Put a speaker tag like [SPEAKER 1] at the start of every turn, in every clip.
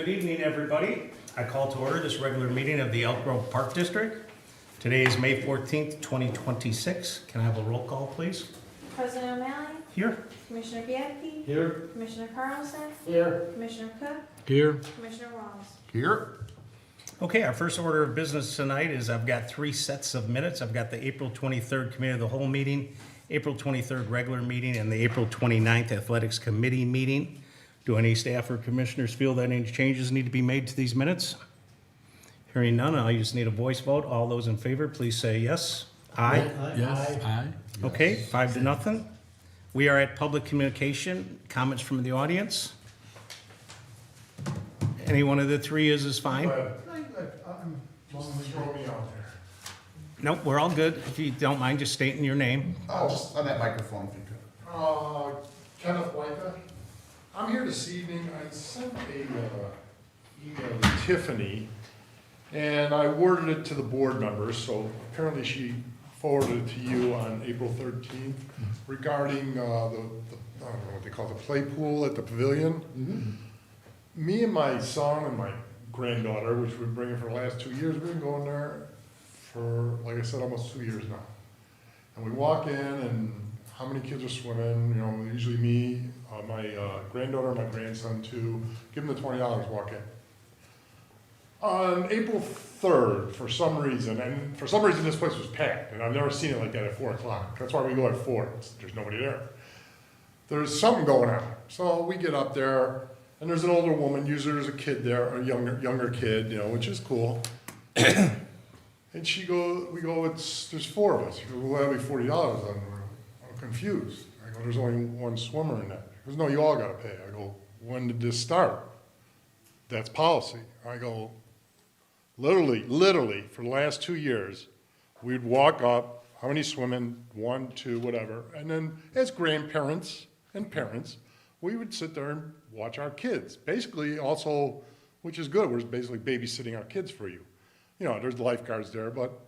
[SPEAKER 1] Good evening, everybody. I call to order this regular meeting of the Elk Grove Park District. Today is May 14th, 2026. Can I have a roll call, please?
[SPEAKER 2] President O'Malley,
[SPEAKER 1] Here.
[SPEAKER 2] Commissioner Bianchi,
[SPEAKER 3] Here.
[SPEAKER 2] Commissioner Carlson,
[SPEAKER 3] Here.
[SPEAKER 2] Commissioner Cook,
[SPEAKER 3] Here.
[SPEAKER 2] Commissioner Walls.
[SPEAKER 3] Here.
[SPEAKER 1] Okay, our first order of business tonight is I've got 3 sets of minutes. I've got the April 23rd Committee of the Whole meeting, April 23rd regular meeting, and the April 29th Athletics Committee meeting. Do any staff or commissioners feel that any changes need to be made to these minutes? Hearing none, I just need a voice vote. All those in favor, please say yes. Aye.
[SPEAKER 3] Yes. Aye.
[SPEAKER 1] Okay, 5-0. We are at public communication. Comments from the audience? Any one of the three is fine. Nope, we're all good. If you don't mind just stating your name.
[SPEAKER 4] Just on that microphone if you could.
[SPEAKER 5] Kenneth White. I'm here this evening. I sent a email to Tiffany, and I worded it to the board members, so apparently she forwarded it to you on April 13th regarding the I don't know what they call it, the play pool at the pavilion. Me and my son and my granddaughter, which we've been bringing for the last 2 years, we've been going there for, like I said, almost 2 years now. And we walk in, and how many kids are swimming? You know, usually me, my granddaughter, and my grandson too. Give them the $20, walk in. On April 3rd, for some reason, this place was packed, and I've never seen it like that at 4 o'clock. That's why we go at 4. There's nobody there. There's something going on. So we get up there, and there's an older woman. Usually there's a kid there, a younger kid, you know, which is cool. And there's 4 of us. She goes, well, that'll be $40. I'm confused. I go, there's only one swimmer in that. She goes, no, you all gotta pay. I go, when did this start? That's policy. I go, literally, for the last 2 years, we'd walk up, how many swimming, 1, 2, whatever, and then as grandparents and parents, we would sit there and watch our kids. Basically, also, which is good, we're basically babysitting our kids for you. You know, there's lifeguards there, but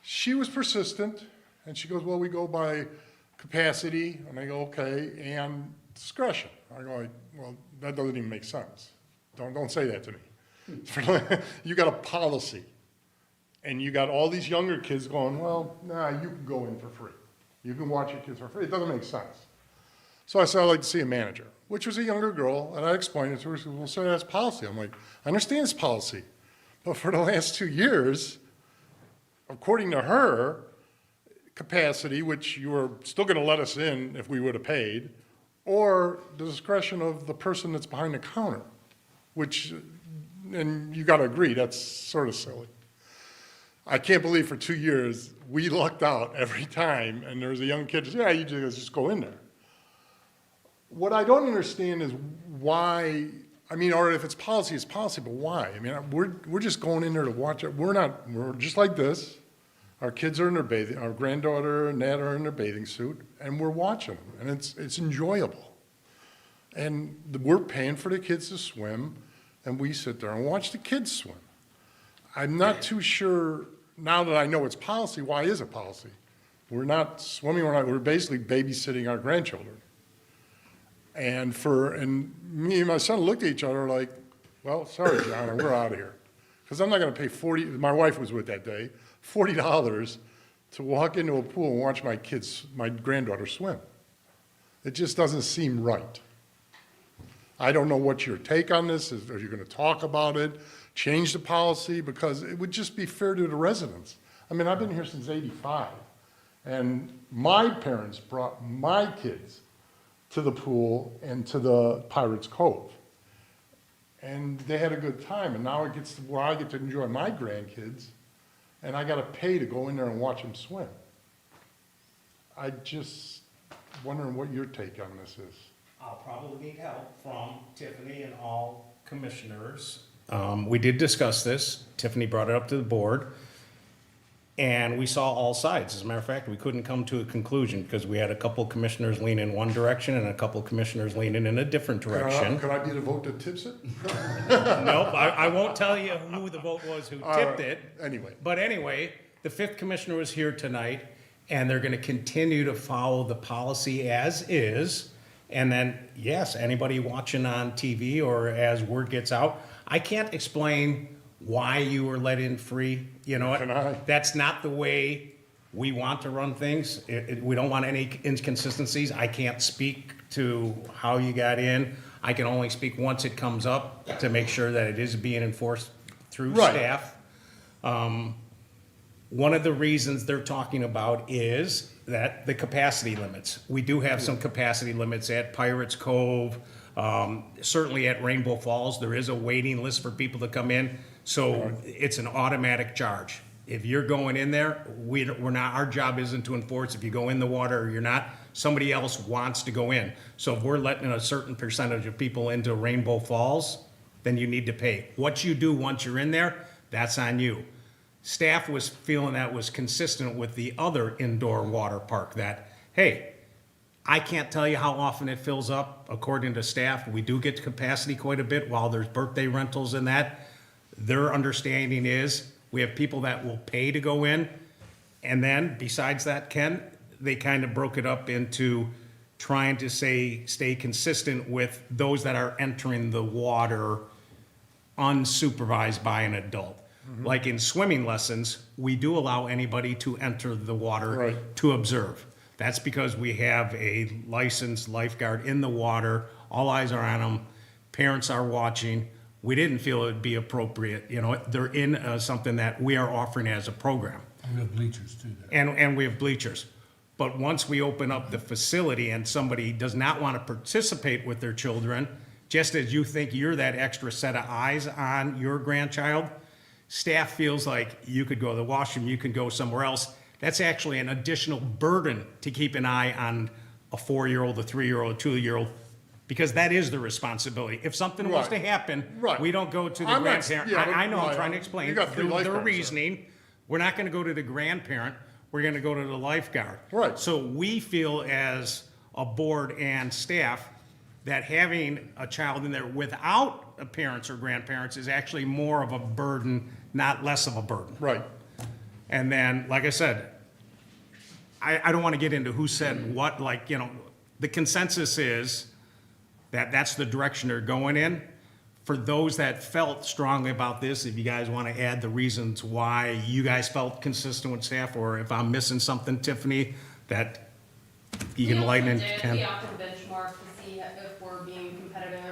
[SPEAKER 5] she was persistent, and she goes, well, we go by capacity, and I go, okay, and discretion. I go, well, that doesn't even make sense. Don't say that to me. You got a policy, and you got all these younger kids going, well, nah, you can go in for free. You can watch your kids for free. It doesn't make sense. So I said, I'd like to see a manager, which was a younger girl, and I explained it to her. She said, well, sir, that's policy. I'm like, I understand it's policy, but for the last 2 years, according to her, capacity, which you were still gonna let us in if we would have paid, or the discretion of the person that's behind the counter, which, and you gotta agree, that's sort of silly. I can't believe for 2 years, we lucked out every time, and there was a young kid, yeah, you just go in there. What I don't understand is why, I mean, or if it's policy, but why? I mean, we're just going in there to watch it. We're just like this. Our kids are in their bathing, our granddaughter and Nat are in their bathing suit, and we're watching them, and it's enjoyable. And we're paying for the kids to swim, and we sit there and watch the kids swim. I'm not too sure, now that I know it's policy, why is it policy? We're not swimming, we're basically babysitting our grandchildren. And me and my son looked at each other like, well, sorry, John, we're out of here. Because I'm not gonna pay my wife was with that day, $40 to walk into a pool and watch my granddaughter swim. It just doesn't seem right. I don't know what your take on this is. Are you gonna talk about it, change the policy? Because it would just be fair to the residents. I mean, I've been here since '85, and my parents brought my kids to the pool and to the Pirates Cove. And they had a good time, and now it gets to where I get to enjoy my grandkids, and I gotta pay to go in there and watch them swim. I just wondering what your take on this is.
[SPEAKER 1] I'll probably need help from Tiffany and all commissioners. We did discuss this. Tiffany brought it up to the board. And we saw all sides. As a matter of fact, we couldn't come to a conclusion because we had a couple commissioners lean in one direction and a couple commissioners leaning in a different direction.
[SPEAKER 5] Could I be the vote that tips it?
[SPEAKER 1] Nope, I won't tell you who the vote was who tipped it.
[SPEAKER 5] Anyway.
[SPEAKER 1] But anyway, the 5th commissioner was here tonight, and they're gonna continue to follow the policy as is. And then, yes, anybody watching on TV or as word gets out, I can't explain why you were let in free, you know what?
[SPEAKER 5] Can I?
[SPEAKER 1] That's not the way we want to run things. We don't want any inconsistencies. I can't speak to how you got in. I can only speak once it comes up to make sure that it is being enforced through
[SPEAKER 5] Right.
[SPEAKER 1] staff. One of the reasons they're talking about is that the capacity limits. We do have some capacity limits at Pirates Cove, certainly at Rainbow Falls. There is a waiting list for people to come in, so it's an automatic charge. If you're going in there, we're not, our job isn't to enforce if you go in the water or you're not. Somebody else wants to go in. So if we're letting a certain percentage of people into Rainbow Falls, then you need to pay. What you do once you're in there, that's on you. Staff was feeling that was consistent with the other indoor water park that, hey, I can't tell you how often it fills up. According to staff, we do get to capacity quite a bit while there's birthday rentals and that. Their understanding is we have people that will pay to go in. And then besides that, Ken, they kind of broke it up into trying to stay consistent with those that are entering the water unsupervised by an adult. Like in swimming lessons, we do allow anybody to enter the water
[SPEAKER 5] Right.
[SPEAKER 1] to observe. That's because we have a licensed lifeguard in the water, all eyes are on them, parents are watching. We didn't feel it would be appropriate, you know, they're in something that we are offering as a program.
[SPEAKER 3] We have bleachers too there.
[SPEAKER 1] And we have bleachers. But once we open up the facility and somebody does not want to participate with their children, just as you think you're that extra set of eyes on your grandchild, staff feels like you could go to the washroom, you can go somewhere else. That's actually an additional burden to keep an eye on a 4-year-old, a 3-year-old, a 2-year-old, because that is the responsibility. If something was to
[SPEAKER 5] Right.
[SPEAKER 1] happen,
[SPEAKER 5] Right.
[SPEAKER 1] we don't go to the
[SPEAKER 5] I'm not-
[SPEAKER 1] grandparent.
[SPEAKER 5] yeah,
[SPEAKER 1] I know, I'm
[SPEAKER 5] right.
[SPEAKER 1] trying to explain
[SPEAKER 5] You got 3
[SPEAKER 1] their
[SPEAKER 5] lifeguards there.
[SPEAKER 1] reasoning. We're not gonna go to the grandparent, we're gonna go to the lifeguard.
[SPEAKER 5] Right.
[SPEAKER 1] So we feel as a board and staff that having a child in there without parents or grandparents is actually more of a burden, not less of a burden.
[SPEAKER 5] Right.
[SPEAKER 1] And then, like I said, I don't want to get into who said what, like, you know, the consensus is that that's the direction they're going in. For those that felt strongly about this, if you guys want to add the reasons why you guys felt consistent with staff, or if I'm missing something, Tiffany, that you can lighten in,
[SPEAKER 6] We
[SPEAKER 1] Ken.
[SPEAKER 6] often benchmark to see if we're being competitive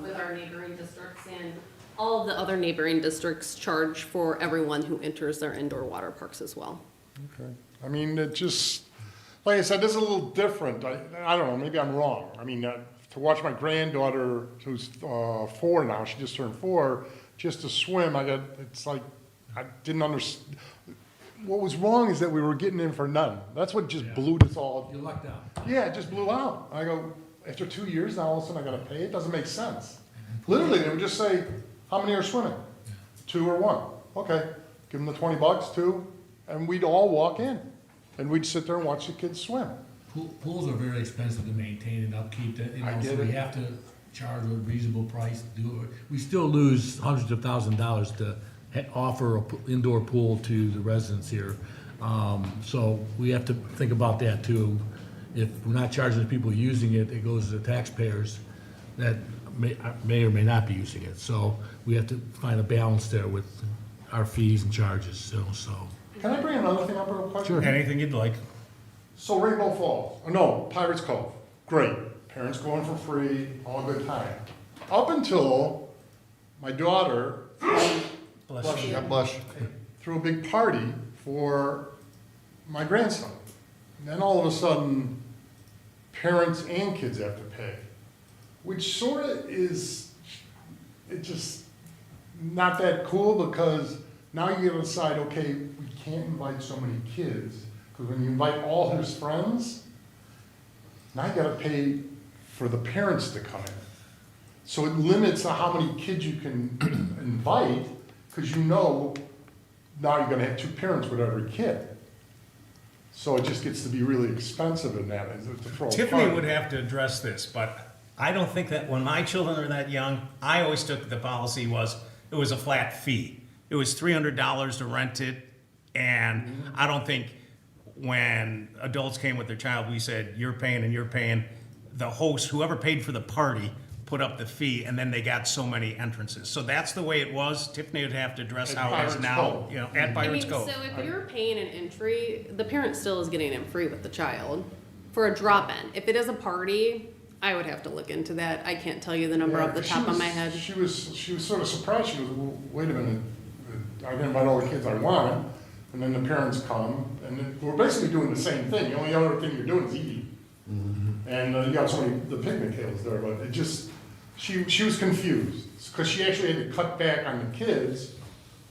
[SPEAKER 6] with our neighboring districts, and all of the other neighboring districts charge for everyone who enters their indoor water parks as well.
[SPEAKER 5] Okay. I mean, it just, like I said, this is a little different. I don't know, maybe I'm wrong. I mean, to watch my granddaughter, who's 4 now, she just turned 4, just to swim, it's like, I didn't understand. What was wrong is that we were getting in for none. That's what just blew this all.
[SPEAKER 3] You lucked out.
[SPEAKER 5] Yeah, it just blew out. I go, after 2 years, now all of a sudden I gotta pay? It doesn't make sense. Literally, they would just say, how many are swimming? 2 or 1. Okay, give them the $20, 2, and we'd all walk in. And we'd sit there and watch the kids swim.
[SPEAKER 3] Pools are very expensive to maintain and upkeep,
[SPEAKER 5] I
[SPEAKER 3] so
[SPEAKER 5] get
[SPEAKER 3] we
[SPEAKER 5] it.
[SPEAKER 3] have to charge a reasonable price to do it. We still lose hundreds of $1,000s to offer an indoor pool to the residents here. So we have to think about that too. If we're not charging the people using it, it goes to the taxpayers that may or may not be using it. So we have to find a balance there with our fees and charges, so.
[SPEAKER 5] Can I bring another thing up real quick?
[SPEAKER 3] Sure.
[SPEAKER 1] Anything you'd like.
[SPEAKER 5] So Rainbow Falls, no, Pirates Cove, great. Parents going for free, all good time. Up until my daughter
[SPEAKER 1] Bless you.
[SPEAKER 4] God bless you.
[SPEAKER 5] threw a big party for my grandson. And then all of a sudden, parents and kids have to pay, which sort of is, it just not that cool, because now you gotta decide, okay, we can't invite so many kids, because when you invite all his friends, now you gotta pay for the parents to come in. So it limits how many kids you can invite, because you know now you're gonna have 2 parents with every kid. So it just gets to be really expensive in that, to throw a
[SPEAKER 1] Tiffany
[SPEAKER 5] party.
[SPEAKER 1] would have to address this, but I don't think that when my children are that young, I always took the policy was, it was a flat fee. It was $300 to rent it, and I don't think when adults came with their child, we said, you're paying and you're paying. The host, whoever paid for the party, put up the fee, and then they got so many entrances. So that's the way it was. Tiffany would have to address
[SPEAKER 5] At
[SPEAKER 1] how it is
[SPEAKER 5] Pirates
[SPEAKER 1] now,
[SPEAKER 5] Cove.
[SPEAKER 1] you know, at
[SPEAKER 6] I
[SPEAKER 1] Pirates
[SPEAKER 6] mean,
[SPEAKER 1] Cove.
[SPEAKER 6] so if you're paying an entry, the parent still is getting in free with the child for a drop-in. If it is a party, I would have to look into that. I can't tell you the number
[SPEAKER 5] Yeah,
[SPEAKER 6] off the
[SPEAKER 5] 'cause
[SPEAKER 6] top
[SPEAKER 5] she
[SPEAKER 6] of my
[SPEAKER 5] was-
[SPEAKER 6] head.
[SPEAKER 5] She was sort of surprised. She was, well, wait a minute, I can invite all the kids I want, and then the parents come, and then we're basically doing the same thing. The only other thing you're doing is eating. And you got so many, the picnic tables there, but it just, she was confused. Because she actually had to cut back on the kids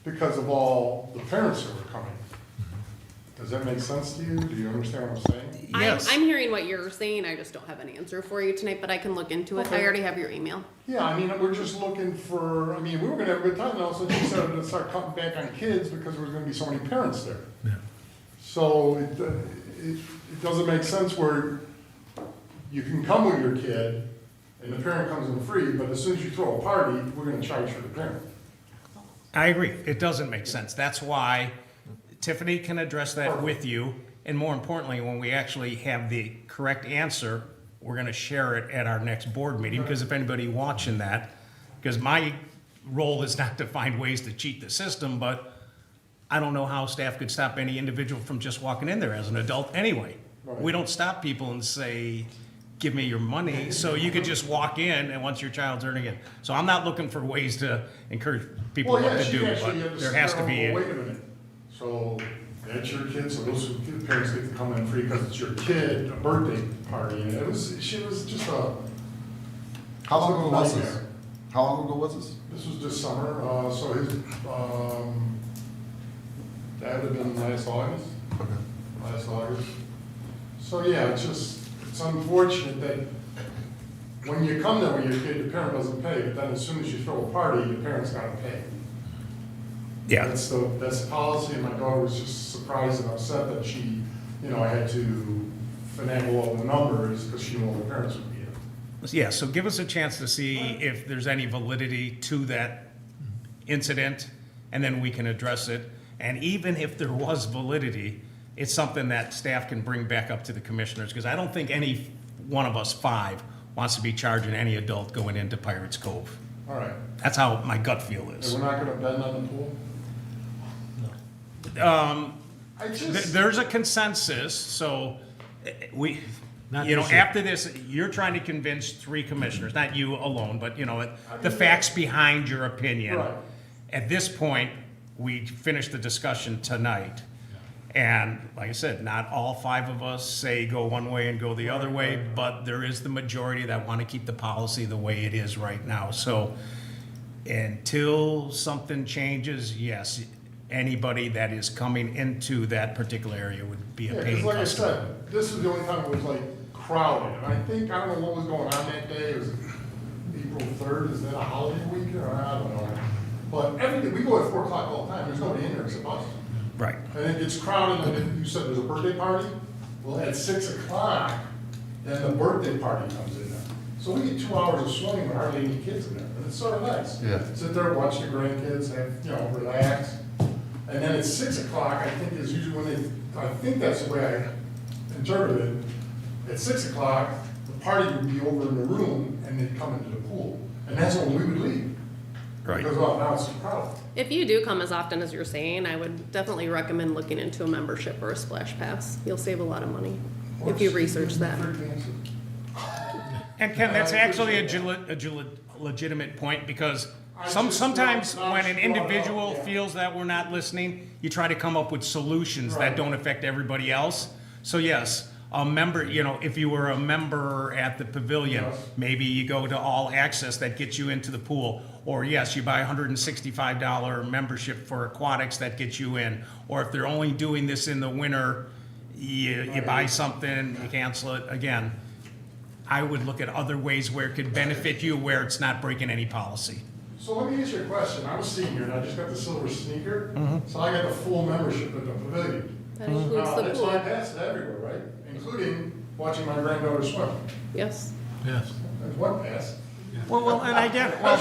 [SPEAKER 5] because of all the parents that were coming. Does that make sense to you? Do you understand what I'm saying?
[SPEAKER 1] Yes.
[SPEAKER 6] I'm hearing what you're saying, I just don't have an answer for you tonight, but I can look into it. I
[SPEAKER 5] Okay.
[SPEAKER 6] already have your email.
[SPEAKER 5] Yeah, I mean, we're just looking for, I mean, we were gonna have a good time, and all of a sudden she started to start cutting back on kids because there was gonna be so many parents there.
[SPEAKER 3] Yeah.
[SPEAKER 5] So it doesn't make sense where you can come with your kid and the parent comes in free, but as soon as you throw a party, we're gonna charge for the parent.
[SPEAKER 1] I agree. It doesn't make sense. That's why Tiffany can address that with you. And more importantly, when we actually have the correct answer, we're gonna share it at our next board meeting, because if anybody watching that, because my role is not to find ways to cheat the system, but I don't know how staff could stop any individual from just walking in there as an adult anyway. We don't stop people and say, give me your money, so you could just walk in and once your child's earning it. So I'm not looking for ways to encourage people
[SPEAKER 5] Well,
[SPEAKER 1] what
[SPEAKER 5] yeah,
[SPEAKER 1] to
[SPEAKER 5] she
[SPEAKER 1] do,
[SPEAKER 5] actually
[SPEAKER 1] but
[SPEAKER 5] had to
[SPEAKER 1] there
[SPEAKER 5] sit
[SPEAKER 1] has
[SPEAKER 5] there
[SPEAKER 1] to
[SPEAKER 5] and
[SPEAKER 1] be.
[SPEAKER 5] go, wait a minute. So that's your kid, so those parents get to come in free because it's your kid, a birthday party, and she was just a.
[SPEAKER 4] How long ago was this?
[SPEAKER 5] nightmare.
[SPEAKER 4] How long ago was this?
[SPEAKER 5] This was this summer, so his, that would have been last August,
[SPEAKER 4] Okay.
[SPEAKER 5] last August. So, yeah, it's unfortunate that when you come there with your kid, the parent doesn't pay, but then as soon as you throw a party, the parent's gotta pay.
[SPEAKER 1] Yeah,
[SPEAKER 5] That's the policy, and my daughter was just surprised and upset that she, I had to finagle all the numbers, because she knew all the parents would be in.
[SPEAKER 1] yeah, so give us a chance to see if there's any validity to that incident, and then we can address it. And even if there was validity, it's something that staff can bring back up to the commissioners, because I don't think any one of us five wants to be charging any adult going into Pirates Cove.
[SPEAKER 5] All right,
[SPEAKER 1] That's how my gut feel
[SPEAKER 5] and
[SPEAKER 1] is.
[SPEAKER 5] we're not gonna bend on the pool? I just.
[SPEAKER 1] There's a consensus, so we,
[SPEAKER 3] Not
[SPEAKER 1] you know,
[SPEAKER 3] this year.
[SPEAKER 1] after this, you're trying to convince three commissioners, not you alone, but, the facts behind your opinion.
[SPEAKER 5] Right.
[SPEAKER 1] At this point, we finished the discussion tonight. And like I said, not all five of us say go one way and go the other way, but there is the majority that want to keep the policy the way it is right now. So until something changes, yes, anybody that is coming into that particular area would be a
[SPEAKER 5] Yeah,
[SPEAKER 1] paying
[SPEAKER 5] because like I
[SPEAKER 1] customer.
[SPEAKER 5] said, this was the only time it was like crowded, and I don't know what was going on that day, it was April 3rd, is that a holiday week, or I don't know. But every day, we go at 4 o'clock all the time, there's nobody in there except us.
[SPEAKER 1] Right.
[SPEAKER 5] And it gets crowded, and then you said there's a birthday party? Well, at 6 o'clock, then the birthday party comes in there. So we get 2 hours of swimming with hardly any kids in there, and it's sort of nice.
[SPEAKER 4] Yeah.
[SPEAKER 5] Sit there, watch the grandkids, have, relax. And then at 6 o'clock, I think is usually when I think that's the way I interpret it. At 6 o'clock, the party would be over in the room, and they'd come into the pool. And that's when we would leave.
[SPEAKER 1] Right.
[SPEAKER 5] Because, well, now it's too crowded.
[SPEAKER 6] If you do come as often as you're saying, I would definitely recommend looking into a membership or a splash pass. You'll save a lot of money if you research that.
[SPEAKER 1] And Ken, that's actually a legitimate point, because sometimes when an individual feels that we're not listening, you try to come up with solutions that
[SPEAKER 5] Right.
[SPEAKER 1] don't affect everybody else. So yes, a member, if you were a member at the pavilion,
[SPEAKER 5] Yes.
[SPEAKER 1] maybe you go to all access that gets you into the pool. Or yes, you buy a $165 membership for aquatics that gets you in. Or if they're only doing this in the winter, you buy something, you cancel it. Again, I would look at other ways where it could benefit you, where it's not breaking any policy.
[SPEAKER 5] So let me ask you a question. I'm a senior, and I just got the silver sneaker, so I got the full membership at the pavilion.
[SPEAKER 6] That includes the
[SPEAKER 5] That's why I
[SPEAKER 6] pool.
[SPEAKER 5] pass it everywhere, right? Including watching my granddaughter swim.
[SPEAKER 6] Yes.
[SPEAKER 3] Yes.
[SPEAKER 5] That's one pass.
[SPEAKER 1] Well, and I get it. Well,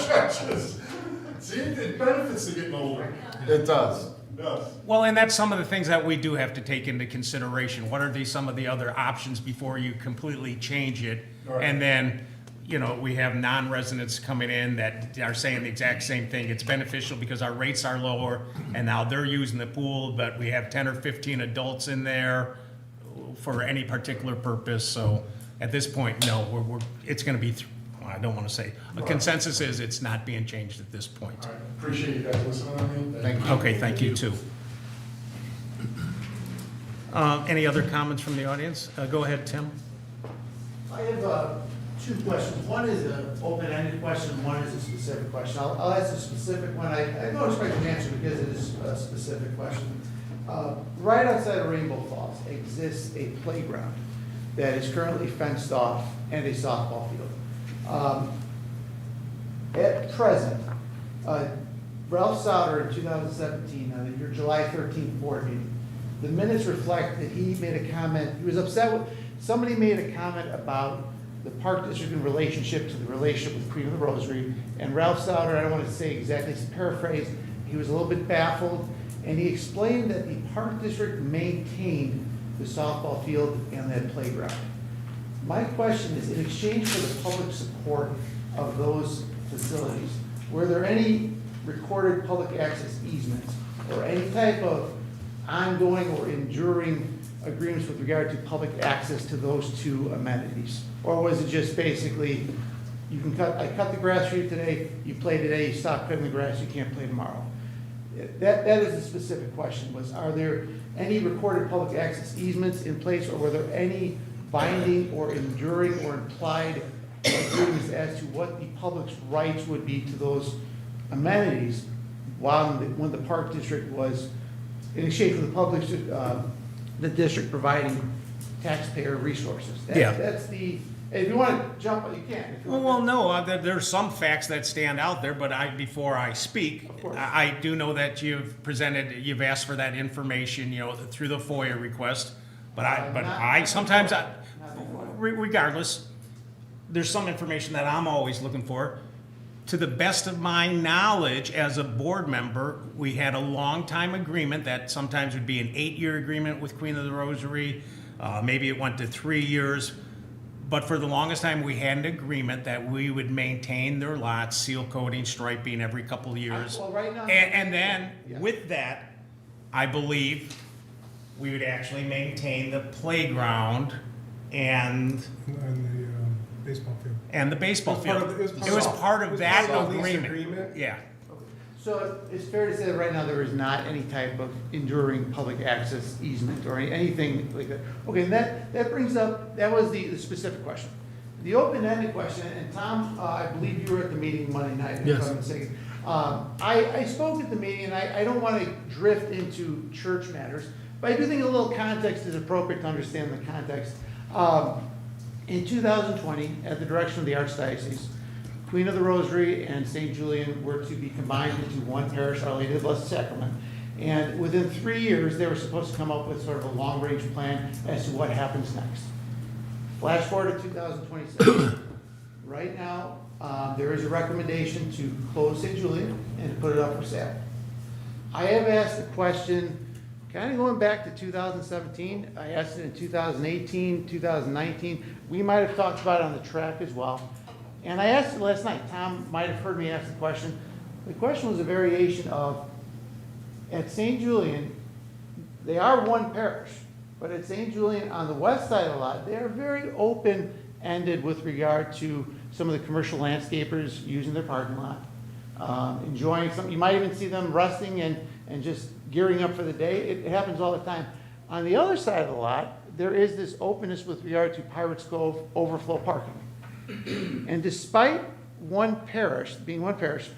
[SPEAKER 5] See, it benefits to getting older.
[SPEAKER 4] It does.
[SPEAKER 5] It does.
[SPEAKER 1] well, and that's some of the things that we do have to take into consideration. What are some of the other options before you completely change it?
[SPEAKER 5] Right.
[SPEAKER 1] And then you know, we have non-residents coming in that are saying the exact same thing. It's beneficial because our rates are lower, and now they're using the pool, but we have 10 or 15 adults in there for any particular purpose. So at this point, no, it's gonna be, I don't wanna say, a consensus is it's not being changed at this point.
[SPEAKER 5] All right, appreciate you guys listening to me.
[SPEAKER 4] Thank you.
[SPEAKER 1] Okay, thank you too. Any other comments from the audience? Go ahead, Tim.
[SPEAKER 7] I have two questions. One is an open-ended question, one is a specific question. I'll ask a specific one. I don't expect an answer because it is a specific question. Right outside of Rainbow Falls exists a playground that is currently fenced off and a softball field. At present, Ralph Sauter in 2017, on your July 13th board meeting, the minutes reflect that he made a comment, he was upset with, somebody made a comment about the park district in relationship to the relationship with Queen of the Rosary, and Ralph Sauter, I don't want to say exactly, it's a paraphrase, he was a little bit baffled, and he explained that the park district maintained the softball field and that playground. My question is, in exchange for the public support of those facilities, were there any recorded public access easements or any type of ongoing or enduring agreements with regard to public access to those two amenities? Or was it just basically, I cut the grass for you today, you play today, you stop cutting the grass, you can't play tomorrow? That is the specific question, was are there any recorded public access easements in place, or were there any binding or enduring or implied agreements as to what the public's rights would be to those amenities when the park district was, in exchange for the public, the district providing taxpayer resources? That's the, if you want to jump, you can. If you want
[SPEAKER 1] Well,
[SPEAKER 7] to-
[SPEAKER 1] no, there's some facts that stand out there, but before I speak,
[SPEAKER 7] Of course.
[SPEAKER 1] I do know that you've asked for that information, you know, through the FOIA request, sometimes regardless, there's some information that I'm always looking for. To the best of my knowledge, as a board member, we had a long-time agreement that sometimes would be an 8-year agreement with Queen of the Rosary. Maybe it went to 3 years. But for the longest time, we had an agreement that we would maintain their lots, seal coating, striping every couple of years.
[SPEAKER 7] Well, right now-
[SPEAKER 1] And then,
[SPEAKER 7] Yeah.
[SPEAKER 1] with that, I believe we would actually maintain the playground and
[SPEAKER 8] Baseball field.
[SPEAKER 1] the baseball
[SPEAKER 8] It was part
[SPEAKER 1] field.
[SPEAKER 8] of the-
[SPEAKER 1] It was part
[SPEAKER 8] it
[SPEAKER 1] of
[SPEAKER 8] was
[SPEAKER 1] that
[SPEAKER 8] part of the lease
[SPEAKER 1] agreement.
[SPEAKER 8] agreement.
[SPEAKER 1] Yeah.
[SPEAKER 7] So it's fair to say that right now there is not any type of enduring public access easement or anything like that. Okay, and that brings up, that was the specific question. The open-ended question, and Tom, I believe you were at the meeting Monday night, if
[SPEAKER 3] Yes.
[SPEAKER 7] I'm mistaken. I spoke at the meeting, and I don't want to drift into church matters, but I do think a little context is appropriate to understand the context. In 2020, at the direction of the Archdiocese, Queen of the Rosary and St. Julian were to be combined into one parish, Our Lady of the Blessed Sacrament. And within 3 years, they were supposed to come up with sort of a long-range plan as to what happens next. Flash forward to 2026. Right now, there is a recommendation to close St. Julian and to put it up for sale. I have asked the question, kind of going back to 2017, I asked it in 2018, 2019. We might have talked about it on the track as well. And I asked it last night. Tom might have heard me ask the question. The question was a variation of, at St. Julian, they are one parish, but at St. Julian, on the west side of the lot, they are very open-ended with regard to some of the commercial landscapers using their parking lot, enjoying some, you might even see them resting and just gearing up for the day. It happens all the time. On the other side of the lot, there is this openness with regard to Pirates Cove overflow parking. And despite being one parish,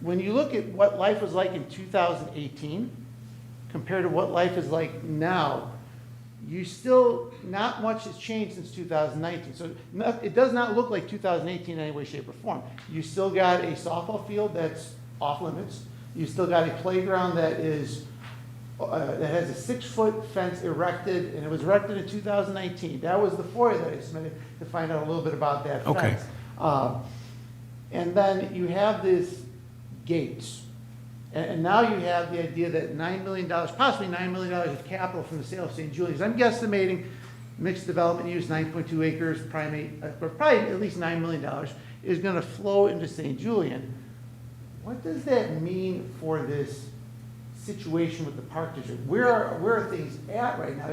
[SPEAKER 7] when you look at what life was like in 2018 compared to what life is like now, you still, not much has changed since 2019. So it does not look like 2018 in any way, shape, or form. You still got a softball field that's off limits. You still got a playground that is that has a 6-foot fence erected, and it was erected in 2019. That was the FOIA that I submitted to find out a little bit about that
[SPEAKER 1] Okay.
[SPEAKER 7] fence. And then you have this gates. And now you have the idea that $9 million, possibly $9 million of capital from the sale of St. Julian's. I'm guesstimating mixed development use, 9.2 acres, probably at least $9 million, is gonna flow into St. Julian. What does that mean for this situation with the park district? Where are things at right now?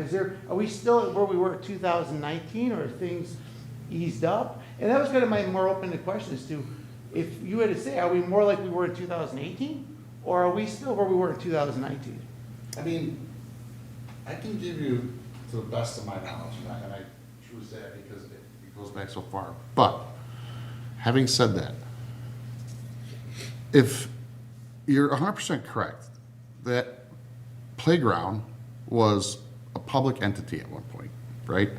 [SPEAKER 7] Are we still where we were in 2019, or are things eased up? And that was kind of my more open question as to, if you had to say, are we more like we were in 2018, or are we still where we were in 2019?
[SPEAKER 4] I mean, I can give you, to the best of my knowledge, and I choose that because it goes back so far. But, having said that, if you're 100% correct, that playground was a public entity at one point, right?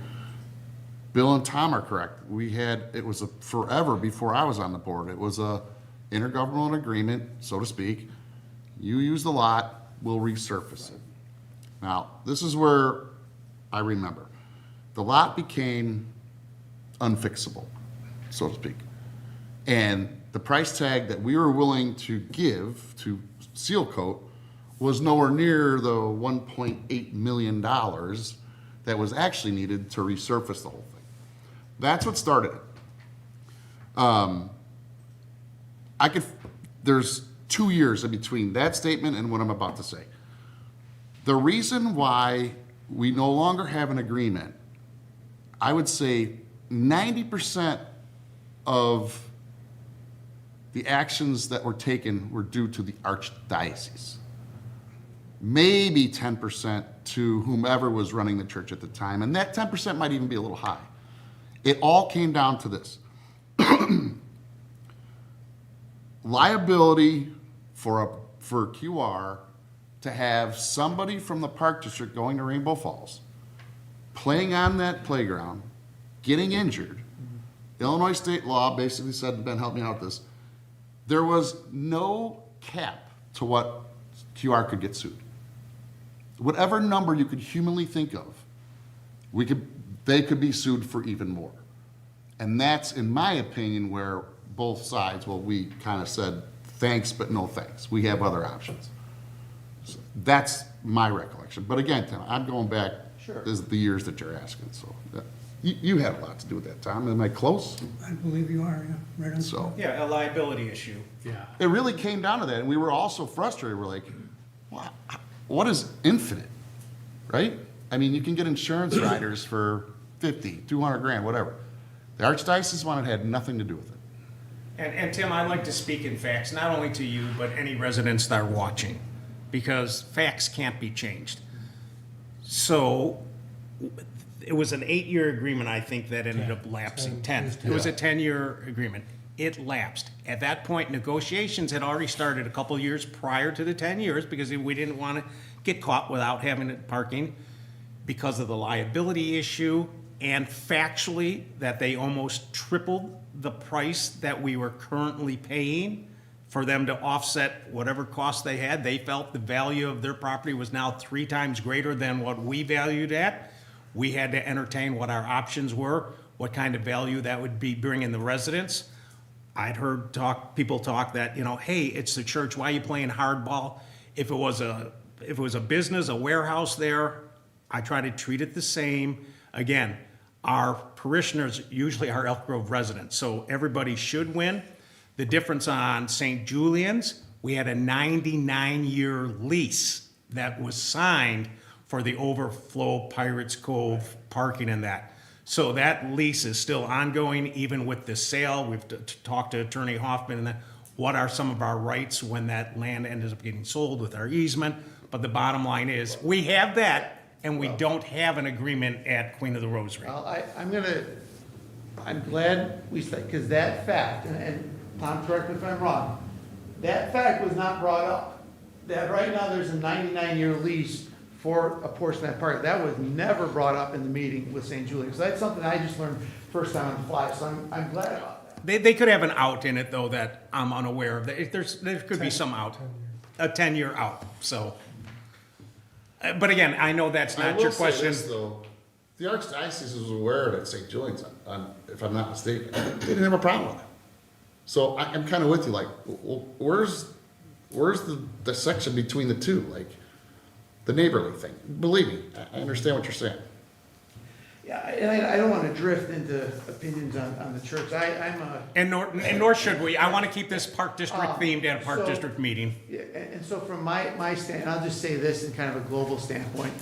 [SPEAKER 4] Bill and Tom are correct. It was a forever before I was on the board. It was a intergovernmental agreement, so to speak. You use the lot, we'll resurface it. Now, this is where I remember. The lot became unfixable, so to speak. And the price tag that we were willing to give to Seal Coat was nowhere near the $1.8 million that was actually needed to resurface the whole thing. That's what started it. There's 2 years in between that statement and what I'm about to say. The reason why we no longer have an agreement, I would say 90% of the actions that were taken were due to the archdiocese. Maybe 10% to whomever was running the church at the time, and that 10% might even be a little high. It all came down to this. Liability for QR to have somebody from the park district going to Rainbow Falls, playing on that playground, getting injured. Illinois state law basically said, Ben, help me out with this, there was no cap to what QR could get sued. Whatever number you could humanly think of, they could be sued for even more. And that's, in my opinion, where both sides, we kind of said, thanks, but no thanks. We have other options. So that's my recollection. But again, Tim, I'm going back
[SPEAKER 7] Sure.
[SPEAKER 4] the years that you're asking. So you had a lot to do with that, Tom. Am I close?
[SPEAKER 8] I believe you are, yeah, right on.
[SPEAKER 4] So
[SPEAKER 1] Yeah, a liability issue.
[SPEAKER 3] Yeah.
[SPEAKER 4] it really came down to that. And we were all so frustrated. We're like, what is infinite, right? I mean, you can get insurance riders for 50, 200 grand, whatever. The Archdiocese one had nothing to do with it.
[SPEAKER 1] And Tim, I'd like to speak in facts, not only to you, but any residents that are watching, because facts can't be changed. So it was an 8-year agreement, I think, that ended up lapsing. 10. It was a 10-year agreement. It lapsed. At that point, negotiations had already started a couple years prior to the 10 years because we didn't want to get caught without having it parking because of the liability issue, and factually that they almost tripled the price that we were currently paying for them to offset whatever cost they had. They felt the value of their property was now 3 times greater than what we valued at. We had to entertain what our options were, what kind of value that would be bringing the residents. I'd heard people talk that, hey, it's the church, why are you playing hardball? If it was a business, a warehouse there, I try to treat it the same. Again, our parishioners usually are Elk Grove residents, so everybody should win. The difference on St. Julian's, we had a 99-year lease that was signed for the overflow Pirates Cove parking and that. So that lease is still ongoing, even with the sale. We've talked to Attorney Hoffman and that, what are some of our rights when that land ends up getting sold with our easement. But the bottom line is, we have that, and we don't have an agreement at Queen of the Rosary.
[SPEAKER 7] Well, I'm glad we said, because that fact, and Tom, correct me if I'm wrong, that fact was not brought up. That right now there's a 99-year lease for a portion of that park. That was never brought up in the meeting with St. Julian. So that's something I just learned first time on the fly, so I'm glad about that.
[SPEAKER 1] They could have an out in it, though, that I'm unaware of. If there could be some out, a 10-year out, so. But again, I know that's not your question.
[SPEAKER 4] I will say this, though. The Archdiocese was aware that St. Julian's, if I'm not mistaken, they didn't have a problem with it. So I'm kind of with you, like, where's the section between the two? Like, the neighborly thing. Believe me, I understand what you're saying.
[SPEAKER 7] Yeah, and I don't want to drift into opinions on the church. I'm a,
[SPEAKER 1] And nor should we. I want to keep this Park District themed at a Park
[SPEAKER 7] so-
[SPEAKER 1] District meeting.
[SPEAKER 7] yeah, and so from my stand, I'll just say this in kind of a global standpoint.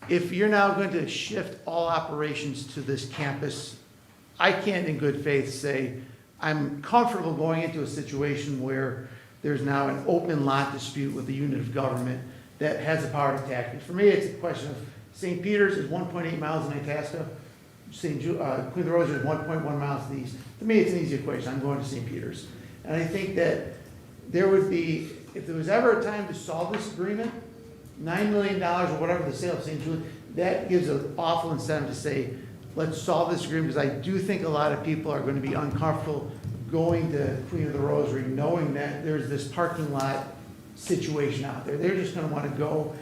[SPEAKER 7] If you're now going to shift all operations to this campus, I can't in good faith say, I'm comfortable going into a situation where there's now an open lot dispute with the unit of government that has the power to attack. For me, it's a question of St. Peter's is 1.8 miles in Itasca, Queen of the Rosary is 1.1 miles to the east. To me, it's an easy equation. I'm going to St. Peter's. And I think that there would be, if there was ever a time to solve this agreement, $9 million or whatever the sale of St. Jude, that gives an awful incentive to say, let's solve this agreement, because I do think a lot of people are going to be uncomfortable going to Queen of the Rosary, knowing that there's this parking lot situation out there. They're just going to want to go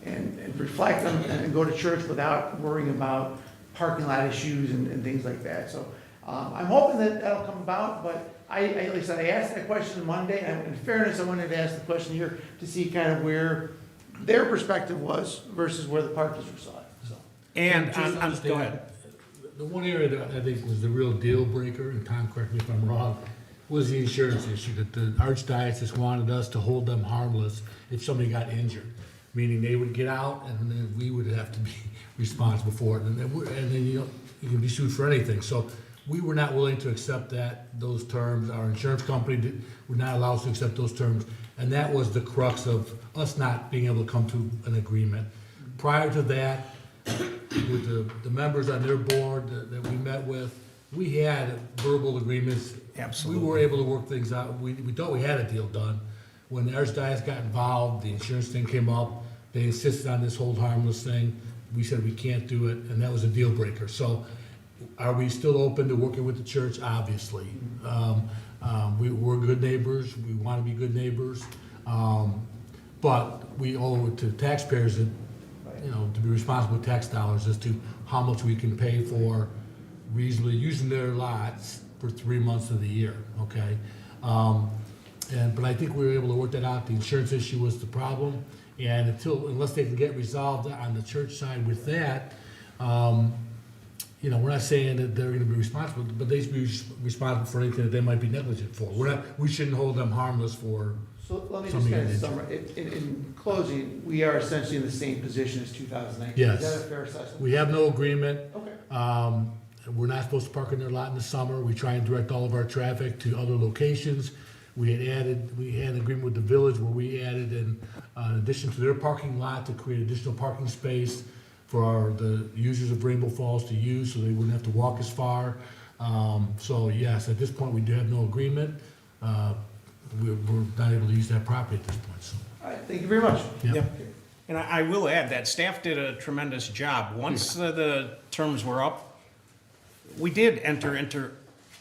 [SPEAKER 7] and reflect on, and go to church without worrying about parking lot issues and things like that. So I'm hoping that that'll come about, but like I said, I asked that question Monday, and in fairness, I wanted to ask the question here to see kind of where their perspective was versus where the Park District saw it, so.
[SPEAKER 1] And
[SPEAKER 3] Just
[SPEAKER 1] on, go
[SPEAKER 3] understand,
[SPEAKER 1] ahead.
[SPEAKER 3] The one area that I think was the real deal breaker, and Tom, correct me if I'm wrong, was the insurance issue, that the Archdiocese wanted us to hold them harmless if somebody got injured. Meaning they would get out and then we would have to be responsible for it. And then you can be sued for anything. So we were not willing to accept those terms. Our insurance company would not allow us to accept those terms. And that was the crux of us not being able to come to an agreement. Prior to that, with the members on their board that we met with, we had verbal agreements.
[SPEAKER 1] Absolutely.
[SPEAKER 3] We were able to work things out. We thought we had a deal done. When the Archdiocese got involved, the insurance thing came up, they insisted on this hold harmless thing. We said we can't do it, and that was a deal breaker. So are we still open to working with the church? Obviously. We're good neighbors, we want to be good neighbors. But we owe it to taxpayers that, to be responsible with tax dollars as to how much we can pay for reasonably using their lots for 3 months of the year, okay? But I think we were able to work that out. The insurance issue was the problem. And unless they can get resolved on the church side with that, we're not saying that they're gonna be responsible, but they should be responsible for anything that they might be negligent for. We shouldn't hold them harmless for,
[SPEAKER 7] So let me just
[SPEAKER 3] Something
[SPEAKER 7] kind of
[SPEAKER 3] in
[SPEAKER 7] summarize, in closing, we are essentially in the same position as 2019.
[SPEAKER 3] Yes.
[SPEAKER 7] Is that a fair assessment?
[SPEAKER 3] we have no agreement.
[SPEAKER 7] Okay.
[SPEAKER 3] We're not supposed to park in their lot in the summer. We try and direct all of our traffic to other locations. We had an agreement with the village where we added in addition to their parking lot to create additional parking space for the users of Rainbow Falls to use, so they wouldn't have to walk as far. So yes, at this point, we do have no agreement. We're not able to use that property at this point, so.
[SPEAKER 7] All right, thank you very much.
[SPEAKER 3] Yeah.
[SPEAKER 1] Yep. And I will add that staff did a tremendous job. Once the terms were up, we did enter into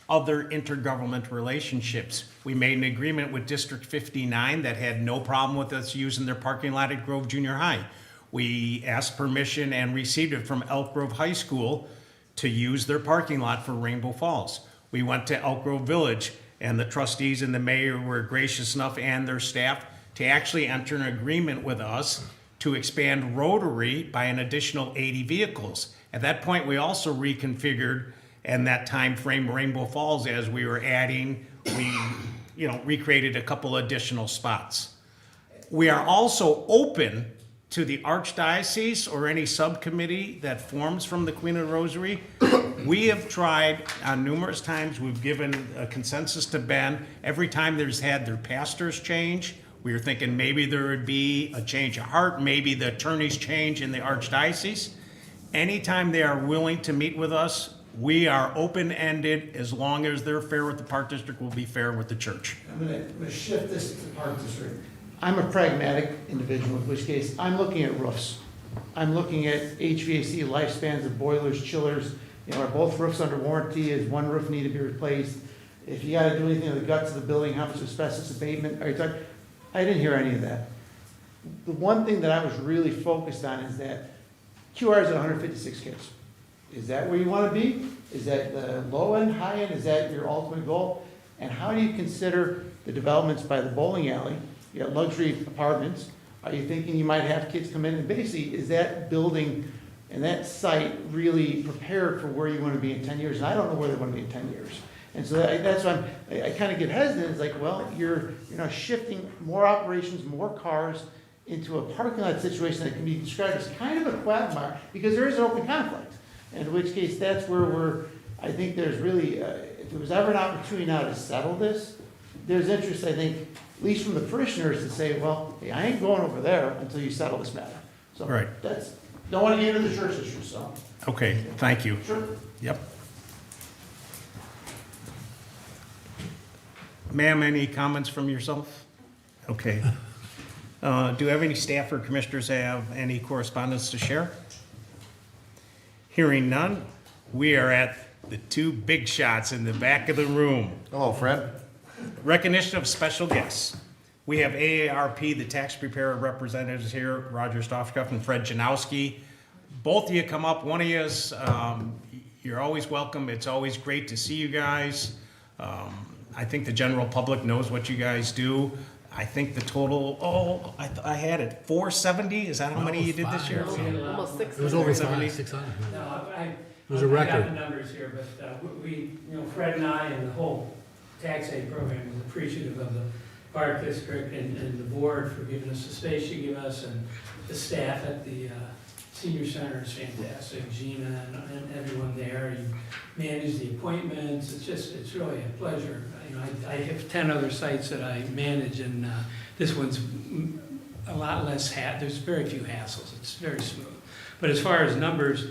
[SPEAKER 1] other intergovernmental relationships. We made an agreement with District 59 that had no problem with us using their parking lot at Grove Junior High. We asked permission and received it from Elk Grove High School to use their parking lot for Rainbow Falls. We went to Elk Grove Village, and the trustees and the mayor were gracious enough, and their staff, to actually enter an agreement with us to expand Rotary by an additional 80 vehicles. At that point, we also reconfigured in that time frame Rainbow Falls as we were adding, we recreated a couple additional spots. We are also open to the Archdiocese or any subcommittee that forms from the Queen of the Rosary. We have tried on numerous times, we've given a consensus to Ben. Every time there's had their pastors change, we were thinking maybe there would be a change of heart, maybe the attorneys change in the Archdiocese. Anytime they are willing to meet with us, we are open-ended. As long as they're fair with the Park District, we'll be fair with the church.
[SPEAKER 7] I'm gonna shift this to Park District. I'm a pragmatic individual, in which case I'm looking at roofs. I'm looking at HVAC lifespans of boilers, chillers. Are both roofs under warranty? Is one roof need to be replaced? If you gotta do anything to the guts of the building, how much asbestos abatement are you talking? I didn't hear any of that. The one thing that I was really focused on is that QR is at 156 kids. Is that where you want to be? Is that the low end, high end? Is that your ultimate goal? And how do you consider the developments by the bowling alley? You got luxury apartments. Are you thinking you might have kids come in? And basically, is that building And that site really prepared for where you want to be in 10 years, and I don't know where they want to be in 10 years. And so that's why I kind of get hesitant, it's like, well, you're now shifting more operations, more cars into a parking lot situation that can be described as kind of a quagmire, because there is an open conflict. In which case, that's where I think there's really, if there was ever an opportunity now to settle this, there's interest, I think, at least from the parishioners to say, well, hey, I ain't going over there until you settle this matter. So
[SPEAKER 1] Right.
[SPEAKER 7] that's, don't want to get into the church issue, so.
[SPEAKER 1] Okay, thank you.
[SPEAKER 7] Sure.
[SPEAKER 1] Yep. Ma'am, any comments from yourself? Okay. Do you have any staff or commissioners have any correspondence to share? Hearing none, we are at the two big shots in the back of the room.
[SPEAKER 4] Hello, Fred.
[SPEAKER 1] Recognition of special guests. We have AARP, the tax preparer representatives here, Roger Stoffschuff and Fred Janowski. Both of you come up, one of you is, you're always welcome. It's always great to see you guys. I think the general public knows what you guys do. I think the total, I had it, 470? Is that how many you did this year?
[SPEAKER 6] Almost 600.
[SPEAKER 3] It was over
[SPEAKER 1] 70.
[SPEAKER 3] 600.
[SPEAKER 9] No, I
[SPEAKER 3] was a
[SPEAKER 9] I got
[SPEAKER 3] record.
[SPEAKER 9] the numbers here, but we, Fred and I and the whole tax aid program is appreciative of the fire district and the board for giving us the space you give us, and the staff at the senior center is fantastic, Gina and everyone there. You manage the appointments, it's really a pleasure. I have 10 other sites that I manage, and this one's a lot less, there's very few hassles, it's very smooth. But as far as numbers,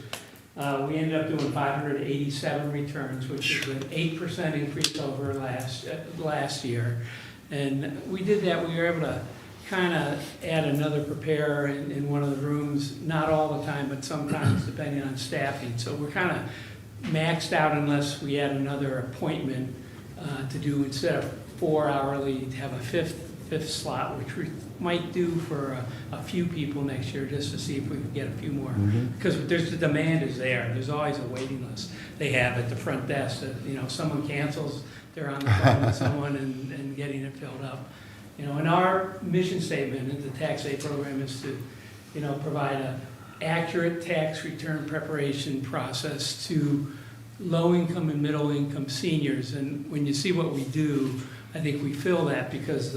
[SPEAKER 9] we ended up doing 587 returns, which is an 8% increase over last year. And we did that, we were able to kind of add another preparer in one of the rooms, not all the time, but sometimes depending on staffing. So we're kind of maxed out unless we add another appointment to do, instead of 4 hourly, to have a fifth slot, which we might do for a few people next year, just to see if we can get a few more. Because the demand is there. There's always a waiting list they have at the front desk. That, someone cancels, they're on the phone with someone and getting it filled up. And our mission statement in the tax aid program is to, provide an accurate tax return preparation process to low-income and middle-income seniors. And when you see what we do, I think we fill that, because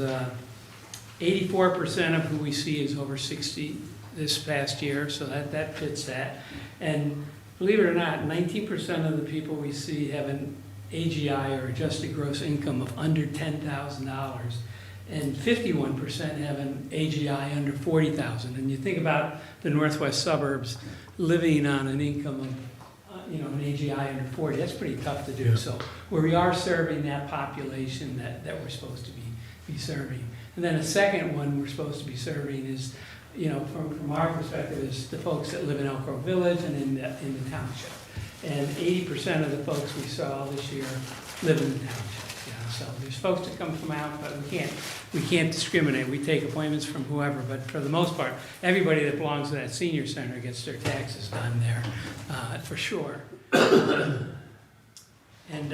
[SPEAKER 9] 84% of who we see is over 60 this past year, so that fits that. And believe it or not, 19% of the people we see have an AGI, or adjusted gross income, of under $10,000, and 51% have an AGI under $40,000. And you think about the northwest suburbs living on an income of an AGI under 40, that's pretty tough to do.
[SPEAKER 3] Yeah.
[SPEAKER 9] So we are serving that population that we're supposed to be serving. And then a second one we're supposed to be serving is, from our perspective, is the folks that live in Elk Grove Village and in the township. And 80% of the folks we saw this year live in the township. So there's folks that come from out, but we can't discriminate. We take appointments from whoever, but for the most part, everybody that belongs to that senior center gets their taxes done there, for sure. And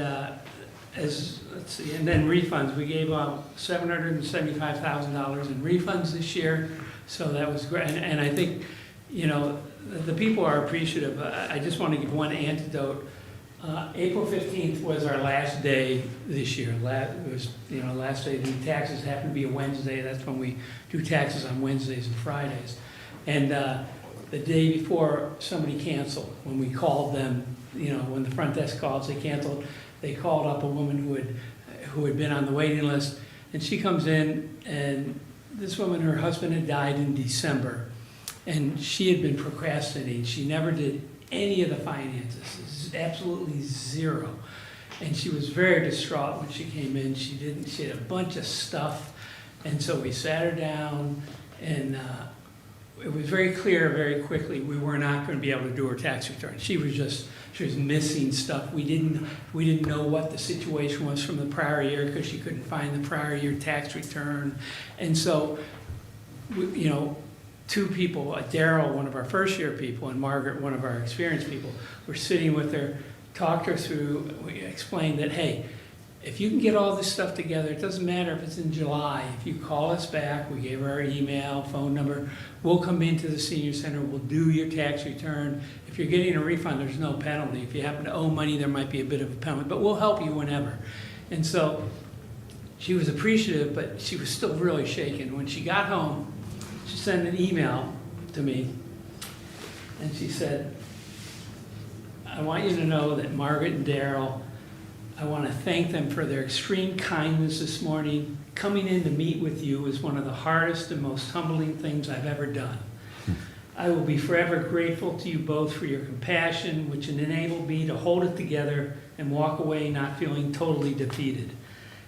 [SPEAKER 9] let's see, and then refunds. We gave out $775,000 in refunds this year, so that was great. And I think, the people are appreciative. I just want to give one anecdote. April 15th was our last day this year. It was, last day. The taxes happened to be a Wednesday. That's when we do taxes, on Wednesdays and Fridays. And the day before, somebody canceled. When we called them, when the front desk calls, they canceled. They called up a woman who had been on the waiting list, and she comes in, and this woman, her husband had died in December, and she had been procrastinating. She never did any of the finances, absolutely zero. And she was very distraught when she came in. She had a bunch of stuff. And so we sat her down, and it was very clear very quickly we were not going to be able to do her tax return. She was missing stuff. We didn't know what the situation was from the prior year, because she couldn't find the prior year tax return. And so, two people, Daryl, one of our first year people, and Margaret, one of our experienced people, were sitting with her, talked her through. We explained that, hey, if you can get all this stuff together, it doesn't matter if it's in July, if you call us back, we gave her our email, phone number, we'll come into the senior center, we'll do your tax return. If you're getting a refund, there's no penalty. If you happen to owe money, there might be a bit of a penalty, but we'll help you whenever. And so she was appreciative, but she was still really shaken. When she got home, she sent an email to me, and she said, I want you to know that Margaret and Daryl, I want to thank them for their extreme kindness this morning. Coming in to meet with you is one of the hardest and most humbling things I've ever done. I will be forever grateful to you both for your compassion, which enabled me to hold it together and walk away not feeling totally defeated.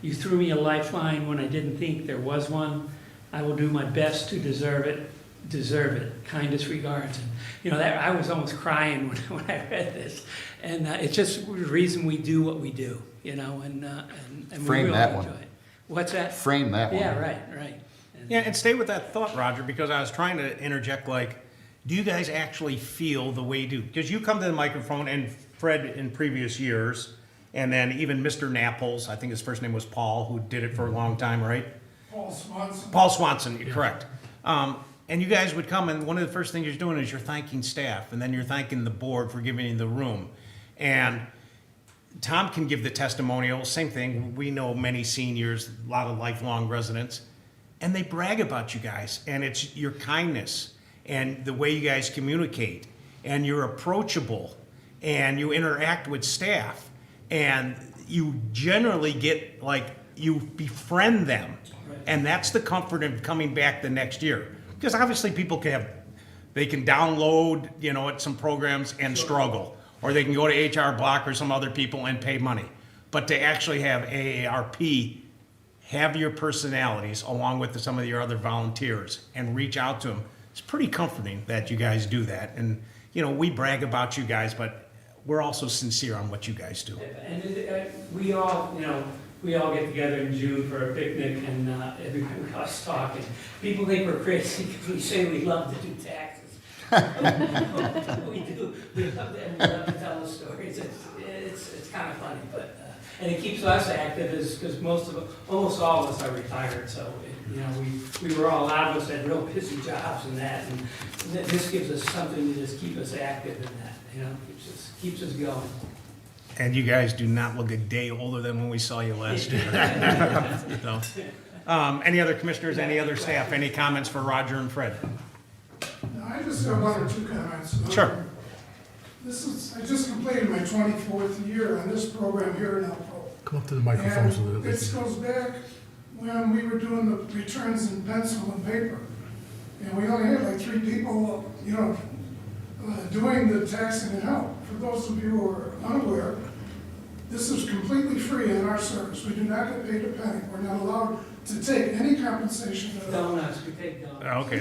[SPEAKER 9] You threw me a lifeline when I didn't think there was one. I will do my best to deserve it. Kindest regards. And, you know, that I was almost crying when I read this. And it's just the reason we do what we do, you know, and we
[SPEAKER 4] Frame
[SPEAKER 9] really
[SPEAKER 4] that
[SPEAKER 9] enjoy
[SPEAKER 4] one.
[SPEAKER 9] it. What's that?
[SPEAKER 4] Frame that one.
[SPEAKER 9] Yeah, right. And-
[SPEAKER 1] Yeah, and stay with that thought, Roger, because I was trying to interject, like, do you guys actually feel the way you do? Because you come to the microphone, and Fred in previous years, and then even Mr. Naples, I think his first name was Paul, who did it for a long time, right?
[SPEAKER 8] Paul Swanson.
[SPEAKER 1] Paul Swanson, you're correct. And you guys would come, and one of the first things you're doing is you're thanking staff, and then you're thanking the board for giving you the room. And Tom can give the testimonial, same thing. We know many seniors, a lot of lifelong residents, and they brag about you guys, and it's your kindness and the way you guys communicate, and you're approachable, and you interact with staff, and you generally get, like, you befriend them. And that's the comfort of coming back the next year. Because obviously people they can download, you know, some programs and struggle. Or they can go to HR Block or some other people and pay money. But to actually have AARP have your personalities along with some of your other volunteers and reach out to them, it's pretty comforting that you guys do that. And, you know, we brag about you guys, but we're also sincere on what you guys do.
[SPEAKER 9] And we all, you know, we all get together in June for a picnic, and everybody us talking. People think we're crazy because we say we love to do taxes. We do. We love to tell the stories. It's kind of funny, but and it keeps us active because almost all of us are retired. So you know, we were all, a lot of us had real busy jobs and that, and this gives us something to just keep us active in that. You know, keeps us going.
[SPEAKER 1] And you guys do not look a day older than when we saw you last year. So, any other commissioners, any other staff, any comments for Roger and Fred?
[SPEAKER 8] Now, I just have one or two comments.
[SPEAKER 1] Sure.
[SPEAKER 8] I just completed my 24th year on this program here in Elko.
[SPEAKER 3] Come up to the microphone so that
[SPEAKER 8] And
[SPEAKER 3] they
[SPEAKER 8] this
[SPEAKER 3] can.
[SPEAKER 8] goes back when we were doing the returns in pencil and paper. And we only had like 3 people, you know, doing the taxing and help. For those of you who are unaware, this is completely free in our service. We do not get paid a penny. We're not allowed to take any compensation at all.
[SPEAKER 9] Donuts, we take donuts.
[SPEAKER 1] Okay.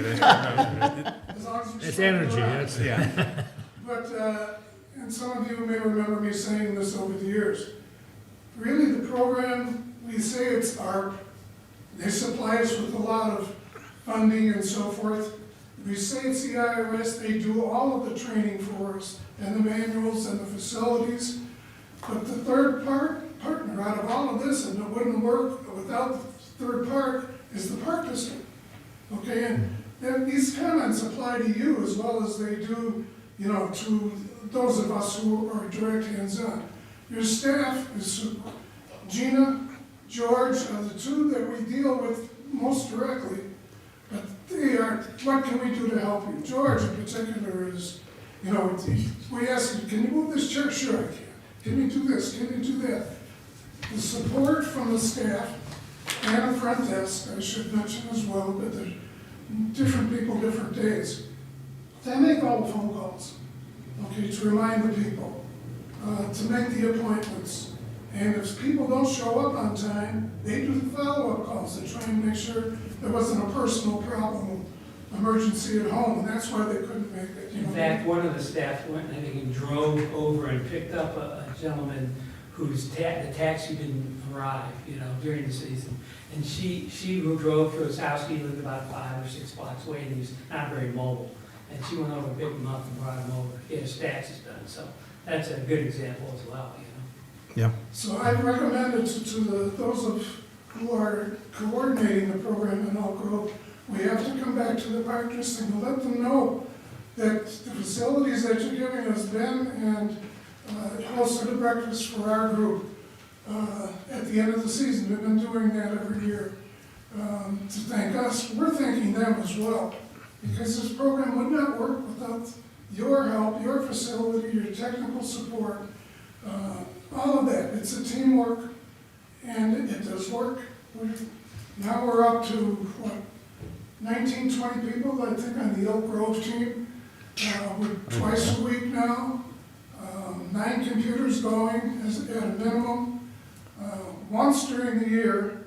[SPEAKER 8] As long as we
[SPEAKER 3] It's
[SPEAKER 8] spread it
[SPEAKER 3] energy,
[SPEAKER 8] around.
[SPEAKER 3] that's,
[SPEAKER 1] Yeah.
[SPEAKER 8] But, and some of you may remember me saying this over the years. Really, the program, we say it's ARP. They supply us with a lot of funding and so forth. We say it's the IRS, they do all of the training for us, and the manuals and the facilities. But the third partner out of all of this, and it wouldn't work without the third part, is the park district. Okay, and then these comments apply to you as well as they do, you know, to those of us who are direct hands-on. Your staff is Gina, George are the two that we deal with most directly. But they are, what can we do to help you? George in particular is, you know, we ask him, can you move this chair? Sure I can. Can you do this? Can you do that? The support from the staff and the front desk, I should mention as well, but they're different people, different days. They make all the phone calls, okay, to remind the people, to make the appointments. And if people don't show up on time, they do the follow-up calls to try and make sure there wasn't a personal problem, emergency at home, and that's why they couldn't make it. You
[SPEAKER 9] In
[SPEAKER 8] know.
[SPEAKER 9] fact, one of the staff went, I think, and drove over and picked up a gentleman whose the taxi didn't arrive, you know, during the season. And she drove to his house. He lived about 5 or 6 blocks away, and he's not very mobile. And she went over, picked him up, and brought him over. He had his taxes done. So that's a good example as well, you know.
[SPEAKER 1] Yeah.
[SPEAKER 8] So I recommended those who are coordinating the program in Elk Grove, we have to come back to the park district and let them know that the facilities that you're giving us, Ben and hosted a breakfast for our group at the end of the season. We've been doing that every year to thank us. We're thanking them as well, because this program would not work without your help, your facility, your technical support, all of that. It's a teamwork, and it does work. Now we're up to, what, 19, 20 people, I think, on the Elk Grove team. We're twice a week now, 9 computers going at a minimum. Once during the year,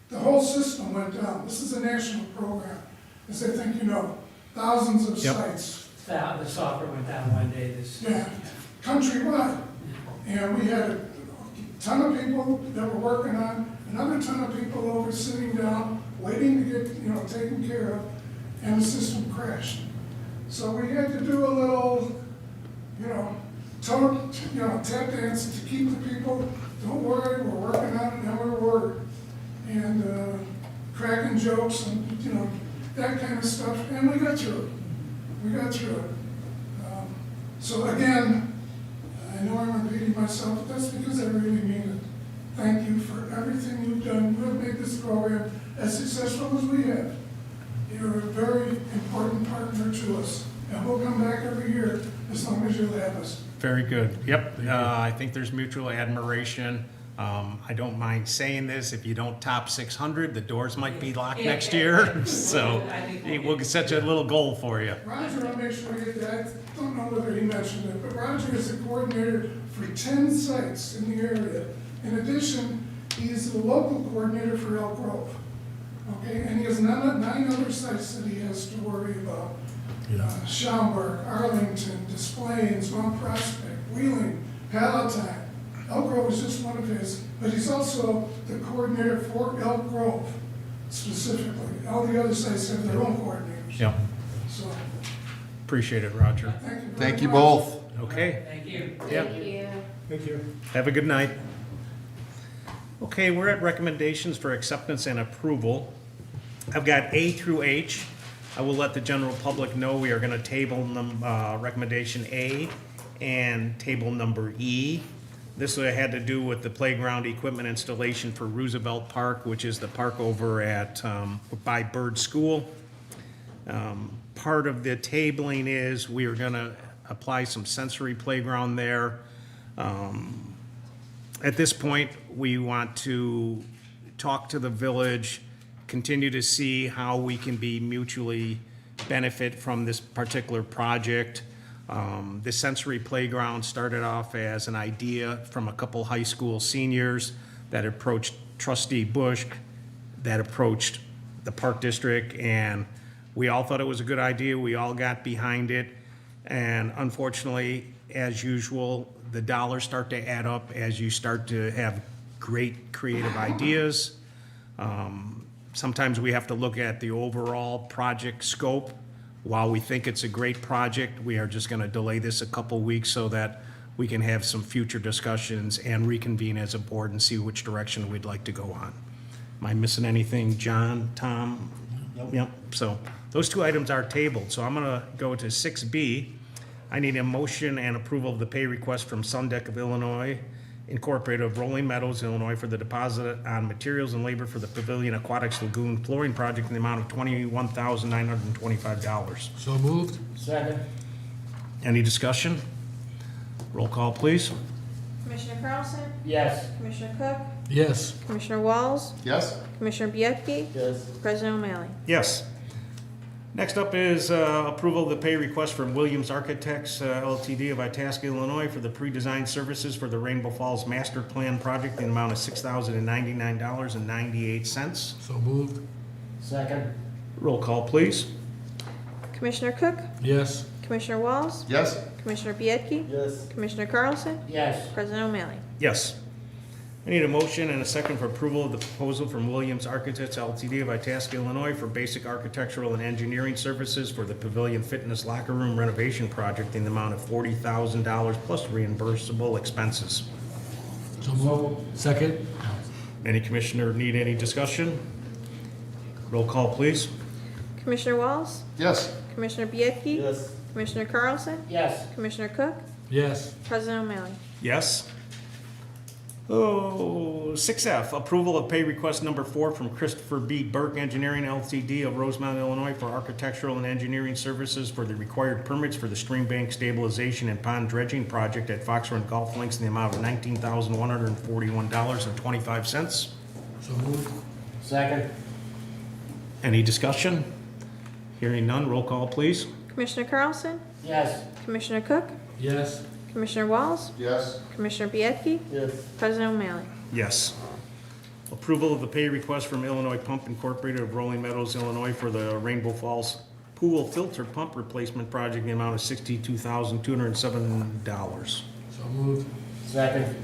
[SPEAKER 8] the whole system went down. This is a national program, as I think you know, thousands of
[SPEAKER 1] Yep.
[SPEAKER 8] sites.
[SPEAKER 9] The software went down one day this.
[SPEAKER 8] Yeah, countrywide. And we had a ton of people that were working on, another ton of people over sitting down, waiting to get, taken care of, and the system crashed. So we had to do a little, tap dance to keep the people, don't worry, we're working on it, and we're worried. And cracking jokes and, that kind of stuff, and we got through it. So again, I know I'm repeating myself, but that's because I really mean it. Thank you for everything you've done. You have made this program as successful as we have. You're a very important partner to us, and we'll come back every year as long as you'll have us.
[SPEAKER 1] Very good. Yep. I think there's mutual admiration. I don't mind saying this, if you don't top 600, the doors might be locked next year. So we'll set you a little goal for you.
[SPEAKER 8] Roger, I'll make sure we get that. I don't know whether he mentioned it, but Roger is a coordinator for 10 sites in the area. In addition, he's the local coordinator for Elk Grove. Okay, and he has 9 other sites that he has to worry about. Schaumburg, Arlington, Des Plaines, Mount Prospect, Wheeling, Palatine. Elk Grove is just one of his, but he's also the coordinator for Elk Grove specifically. All the other sites have their own coordinators.
[SPEAKER 1] Yep.
[SPEAKER 8] So,
[SPEAKER 1] Appreciate it, Roger.
[SPEAKER 8] thank you very
[SPEAKER 4] Thank you
[SPEAKER 8] much.
[SPEAKER 4] both.
[SPEAKER 1] Okay.
[SPEAKER 9] Thank you.
[SPEAKER 1] Yep.
[SPEAKER 6] Thank you.
[SPEAKER 1] Have a good night. Okay, we're at recommendations for acceptance and approval. I've got A through H. I will let the general public know we are gonna table recommendation A and table number E. This had to do with the playground equipment installation for Roosevelt Park, which is the park over at, by Bird School. Part of the tabling is we are gonna apply some sensory playground there. At this point, we want to talk to the village, continue to see how we can be mutually benefit from this particular project. The sensory playground started off as an idea from a couple high school seniors that approached Trustee Bush, that approached the Park District, and we all thought it was a good idea. We all got behind it. And unfortunately, as usual, the dollars start to add up as you start to have great creative ideas. Sometimes we have to look at the overall project scope. While we think it's a great project, we are just gonna delay this a couple weeks so that we can have some future discussions and reconvene as a board and see which direction we'd like to go on. Am I missing anything, John, Tom? Yep, so those 2 items are tabled, so I'm gonna go to 6B. I need a motion and approval of the pay request from Sundeck of Illinois Incorporated of Rolling Meadows, Illinois, for the deposit on materials and labor for the Pavilion Aquatics Lagoon flooring project in the amount of $21,925.
[SPEAKER 3] So moved?
[SPEAKER 9] Second.
[SPEAKER 1] Any discussion? Roll call, please.
[SPEAKER 2] Commissioner Carlson?
[SPEAKER 9] Yes.
[SPEAKER 2] Commissioner Cook?
[SPEAKER 3] Yes.
[SPEAKER 2] Commissioner Walls?
[SPEAKER 4] Yes?
[SPEAKER 2] Commissioner Biecki?
[SPEAKER 9] Yes.
[SPEAKER 2] President O'Malley?
[SPEAKER 1] Yes. Next up is approval of the pay request from Williams Architects LTD of Itasca, Illinois for the pre-designed services for the Rainbow Falls Master Plan project in the amount of $6,099.98.
[SPEAKER 3] So moved?
[SPEAKER 9] Second.
[SPEAKER 1] Roll call, please.
[SPEAKER 2] Commissioner Cook?
[SPEAKER 3] Yes.
[SPEAKER 2] Commissioner Walls?
[SPEAKER 4] Yes?
[SPEAKER 2] Commissioner Biecki?
[SPEAKER 9] Yes.
[SPEAKER 2] Commissioner Carlson?
[SPEAKER 9] Yes.
[SPEAKER 2] President O'Malley?
[SPEAKER 1] Yes. I need a motion and a second for approval of the proposal from Williams Architects LTD of Itasca, Illinois for basic architectural and engineering services for the Pavilion Fitness Locker Room renovation project in the amount of $40,000 plus reimbursable expenses.
[SPEAKER 3] So moved. Second?
[SPEAKER 1] Any commissioner need any discussion? Roll call, please.
[SPEAKER 2] Commissioner Walls?
[SPEAKER 4] Yes.
[SPEAKER 2] Commissioner Biedke?
[SPEAKER 3] Yes.
[SPEAKER 2] Commissioner Carlson?
[SPEAKER 9] Yes.
[SPEAKER 2] Commissioner Cook?
[SPEAKER 3] Yes.
[SPEAKER 2] President O'Malley?
[SPEAKER 1] Yes. Oh, 6F, approval of pay request number 4 from Christopher B. Burke Engineering LTD of Rosemount, Illinois for architectural and engineering services for the required permits for the stream bank stabilization and pond dredging project at Fox Run Golf Links in the amount of $19,141.25.
[SPEAKER 3] So moved. Second?
[SPEAKER 1] Any discussion? Hearing none, roll call, please.
[SPEAKER 2] Commissioner Carlson?
[SPEAKER 9] Yes.
[SPEAKER 2] Commissioner Cook?
[SPEAKER 3] Yes.
[SPEAKER 2] Commissioner Walls?
[SPEAKER 4] Yes.
[SPEAKER 2] Commissioner Biedke?
[SPEAKER 3] Yes.
[SPEAKER 2] President O'Malley?
[SPEAKER 1] Yes. Approval of the pay request from Illinois Pump Incorporated of Rolling Meadows, Illinois for the Rainbow Falls Pool Filter Pump Replacement Project in the amount of $62,207.
[SPEAKER 3] So moved. Second?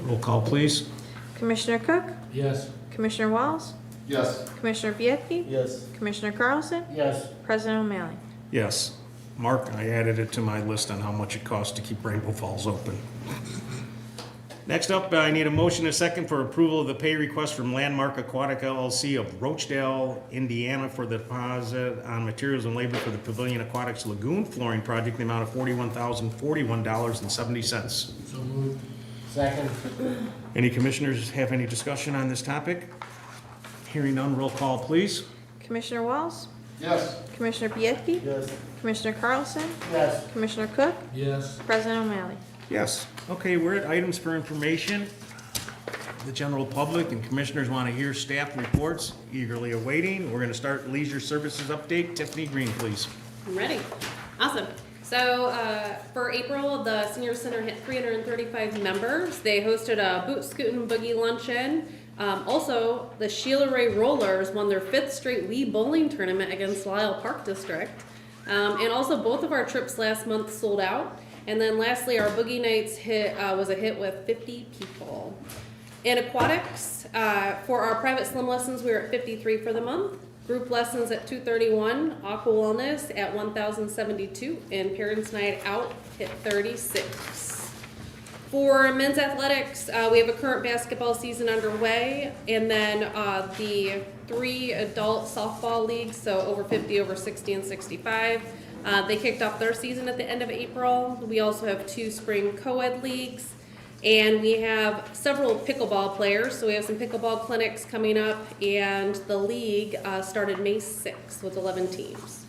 [SPEAKER 1] Roll call, please.
[SPEAKER 2] Commissioner Cook?
[SPEAKER 3] Yes.
[SPEAKER 2] Commissioner Walls?
[SPEAKER 4] Yes.
[SPEAKER 2] Commissioner Biedke?
[SPEAKER 3] Yes.
[SPEAKER 2] Commissioner Carlson?
[SPEAKER 3] Yes.
[SPEAKER 2] President O'Malley?
[SPEAKER 1] Yes. Mark, I added it to my list on how much it costs to keep Rainbow Falls open. Next up, I need a motion and a second for approval of the pay request from Landmark Aquatic LLC of Roachdale, Indiana for the deposit on materials and labor for the Pavilion Aquatics Lagoon flooring project in the amount of $41,041.70.
[SPEAKER 3] So moved. Second?
[SPEAKER 1] Any commissioners have any discussion on this topic? Hearing none, roll call, please.
[SPEAKER 2] Commissioner Walls?
[SPEAKER 4] Yes.
[SPEAKER 2] Commissioner Biedke?
[SPEAKER 3] Yes.
[SPEAKER 2] Commissioner Carlson?
[SPEAKER 3] Yes.
[SPEAKER 2] Commissioner Cook?
[SPEAKER 3] Yes.
[SPEAKER 2] President O'Malley?
[SPEAKER 1] Yes. Okay, we're at items for information. The general public and commissioners want to hear staff reports, eagerly awaiting. We're going to start leisure services update. Tiffany Green, please.
[SPEAKER 6] I'm ready. Awesome. So for April, the Senior Center hit 335 members. They hosted a boot, scoot, and boogie luncheon. Also, the Sheila Ray Rollers won their 5th straight Wii Bowling tournament against Lisle Park District. And also, both of our trips last month sold out. And then lastly, our Boogie Nights hit was a hit with 50 people. In aquatics, for our private swim lessons, we were at 53 for the month. Group lessons at 231, Aqua Wellness at 1,072, and Parents Night Out hit 36. For men's athletics, we have a current basketball season underway, and then the 3 adult softball leagues, so over 50, over 60, and 65. They kicked off their season at the end of April. We also have 2 spring co-ed leagues. And we have several pickleball players, so we have some pickleball clinics coming up, and the league started May 6th with 11 teams.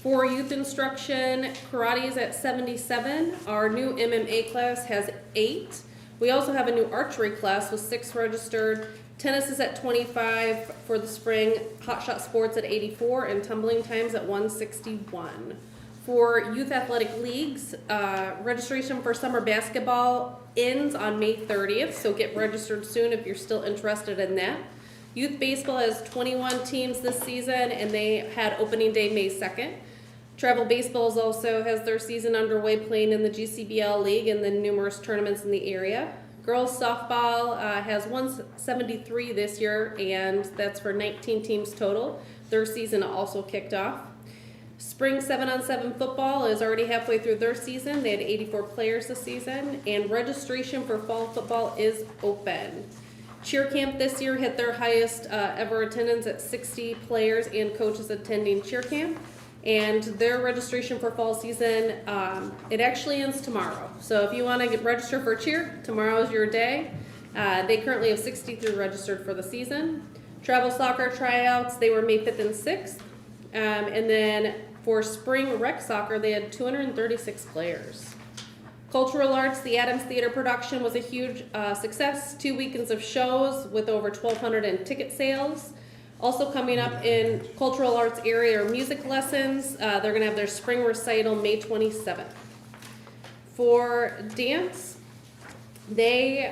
[SPEAKER 6] For youth instruction, karate is at 77. Our new MMA class has 8. We also have a new archery class with 6 registered. Tennis is at 25 for the spring, Hot Shot Sports at 84, and tumbling times at 161. For youth athletic leagues, registration for summer basketball ends on May 30th, so get registered soon if you're still interested in that. Youth baseball has 21 teams this season, and they had opening day May 2nd. Travel baseball also has their season underway, playing in the GCBL League and then numerous tournaments in the area. Girls softball has 173 this year, and that's for 19 teams total. Their season also kicked off. Spring 7-on-7 football is already halfway through their season. They had 84 players this season, and registration for fall football is open. Cheer camp this year hit their highest ever attendance at 60 players and coaches attending cheer camp. And their registration for fall season, it actually ends tomorrow. So if you want to register for cheer, tomorrow is your day. They currently have 63 registered for the season. Travel soccer tryouts, they were May 5th and 6th. And then for spring rec soccer, they had 236 players. Cultural arts, the Adams Theater production was a huge success. 2 weekends of shows with over 1,200 in ticket sales. Also coming up in cultural arts area are music lessons. They're going to have their spring recital May 27th. For dance, they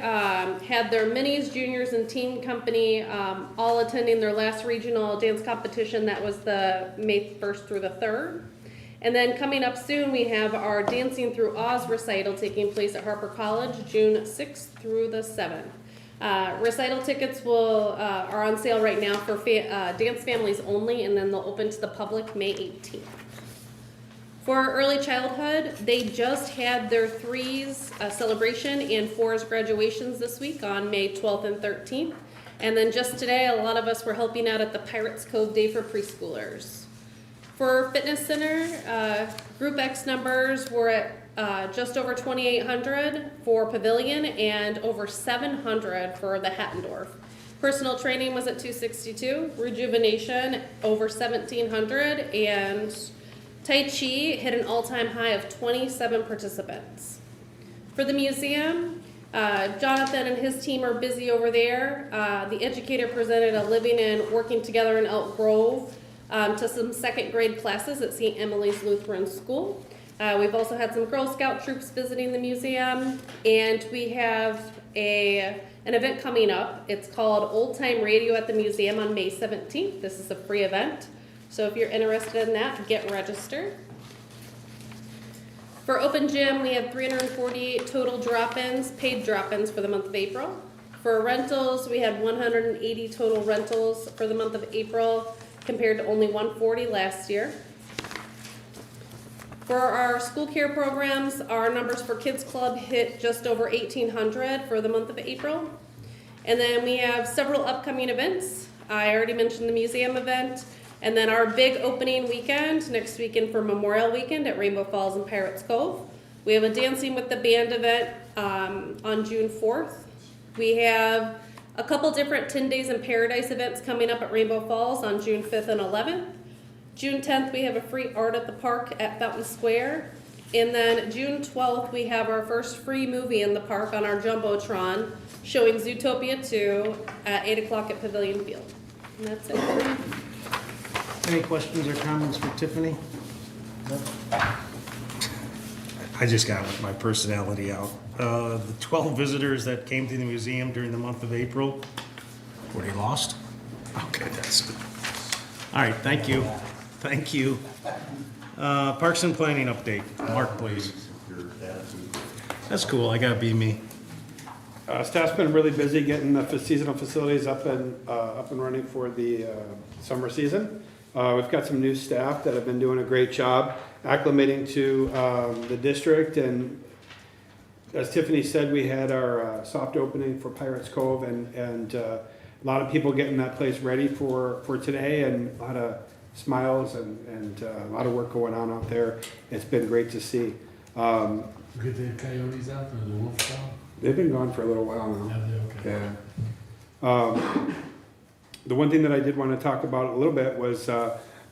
[SPEAKER 6] had their minis, juniors, and teen company all attending their last regional dance competition. That was the May 1st through the 3rd. And then coming up soon, we have our Dancing Through Oz recital taking place at Harper College, June 6th through the 7th. Recital tickets are on sale right now for dance families only, and then they'll open to the public May 18th. For early childhood, they just had their 3s celebration and 4s graduations this week on May 12th and 13th. And then just today, a lot of us were helping out at the Pirates Cove Day for preschoolers. For Fitness Center, Group X numbers were at just over 2,800 for Pavilion and over 700 for the Hattendorf. Personal training was at 262, Rejuvenation over 1,700, and Tai Chi hit an all-time high of 27 participants. For the museum, Jonathan and his team are busy over there. The educator presented a living and working together in Elk Grove to some second grade classes at St. Emily's Lutheran School. We've also had some Girl Scout troops visiting the museum, and we have an event coming up. It's called Old Time Radio at the Museum on May 17th. This is a free event. So if you're interested in that, get registered. For Open Gym, we have 348 total drop-ins, paid drop-ins for the month of April. For rentals, we had 180 total rentals for the month of April compared to only 140 last year. For our school care programs, our numbers for Kids Club hit just over 1,800 for the month of April. And then we have several upcoming events. I already mentioned the museum event. And then our big opening weekend, next weekend for Memorial Weekend at Rainbow Falls and Pirates Cove. We have a Dancing with the Band event on June 4th. We have a couple different 10 Days in Paradise events coming up at Rainbow Falls on June 5th and 11th. June 10th, we have a free art at the park at Fountain Square. And then June 12th, we have our first free movie in the park on our Jumbotron, showing Zootopia 2 at 8 o'clock at Pavilion Field. And that's it for me.
[SPEAKER 1] Any questions or comments for Tiffany? I just got my personality out. The 12 visitors that came to the museum during the month of April, were they lost? Okay, that's good. All right, thank you. Thank you. Parks and Planning update. Mark, please. That's cool. I gotta be me.
[SPEAKER 10] Staff's been really busy getting the seasonal facilities up and running for the summer season. We've got some new staff that have been doing a great job acclimating to the district, and as Tiffany said, we had our soft opening for Pirates Cove, and a lot of people getting that place ready for today, and a lot of smiles and a lot of work going on out there. It's been great to see.
[SPEAKER 3] Get the coyotes out there, the wolves out?
[SPEAKER 10] They've been gone for a little while now.
[SPEAKER 3] Have they? Okay.
[SPEAKER 10] Yeah. The one thing that I did want to talk about a little bit was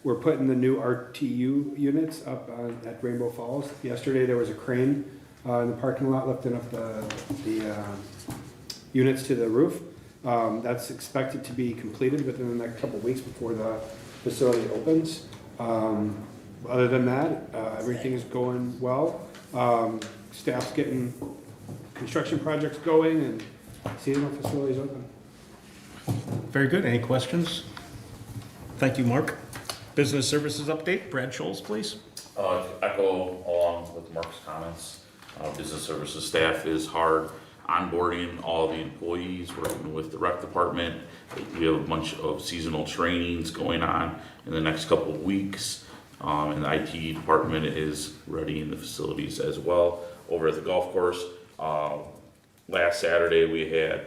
[SPEAKER 10] we're putting the new RTU units up at Rainbow Falls. Yesterday there was a crane in the parking lot lifting up the units to the roof. That's expected to be completed within the next couple of weeks before the facility opens. Other than that, everything is going well. Staff's getting construction projects going and seasonal facilities open.
[SPEAKER 1] Very good. Any questions? Thank you, Mark. Business Services update. Brad Scholes, please.
[SPEAKER 11] Echo along with Mark's comments. Business Services staff is hard onboarding all the employees, working with the rec department. We have a bunch of seasonal trainings going on in the next couple of weeks. And the IT department is ready in the facilities as well. Over at the golf course, last Saturday we had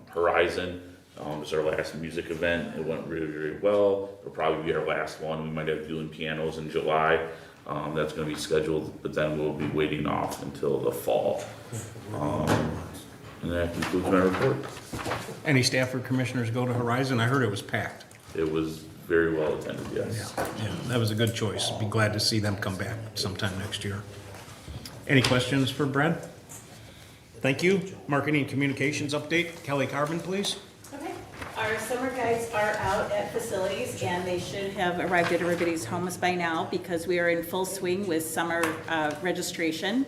[SPEAKER 11] Horizon. It was our last music event. It went really, really well. It'll probably be our last one. We might have doing pianos in July. That's going to be scheduled, but then we'll be waiting off until the fall. And that concludes my report.
[SPEAKER 1] Any staff or commissioners go to Horizon? I heard it was packed.
[SPEAKER 11] It was very well attended, yes.
[SPEAKER 1] Yeah, that was a good choice. Be glad to see them come back sometime next year. Any questions for Brad? Thank you. Marketing and Communications update. Kelly Carbon, please.
[SPEAKER 12] Okay. Our summer guides are out at facilities, and they should have arrived at everybody's homes by now because we are in full swing with summer registration.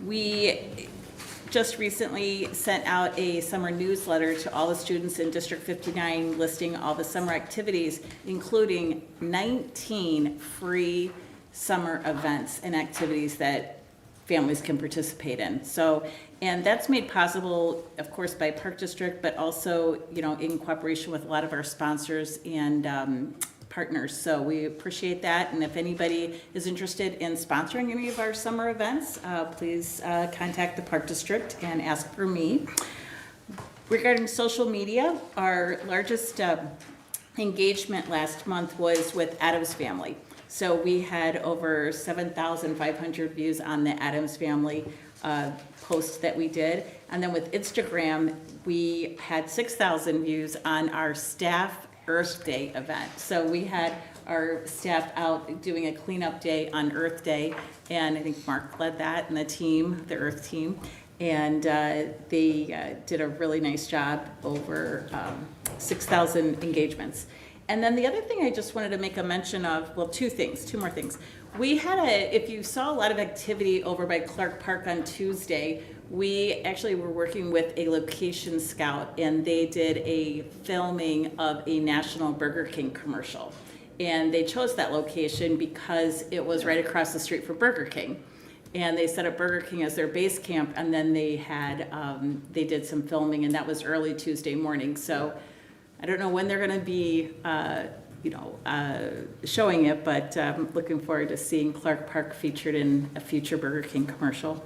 [SPEAKER 12] We just recently sent out a summer newsletter to all the students in District 59 listing all the summer activities, including 19 free summer events and activities that families can participate in. So, and that's made possible, of course, by Park District, but also, you know, in cooperation with a lot of our sponsors and partners. So we appreciate that. And if anybody is interested in sponsoring any of our summer events, please contact the Park District and ask for me. Regarding social media, our largest engagement last month was with Adams Family. So we had over 7,500 views on the Adams Family post that we did. And then with Instagram, we had 6,000 views on our staff Earth Day event. So we had our staff out doing a cleanup day on Earth Day, and I think Mark led that and the team, the Earth team. And they did a really nice job, over 6,000 engagements. And then the other thing I just wanted to make a mention of, well, two more things. We had if you saw a lot of activity over by Clark Park on Tuesday, we actually were working with a location scout, and they did a filming of a National Burger King commercial. And they chose that location because it was right across the street from Burger King. And they set up Burger King as their base camp, and then they had, they did some filming, and that was early Tuesday morning. So I don't know when they're gonna be, showing it, but I'm looking forward to seeing Clark Park featured in a future Burger King commercial.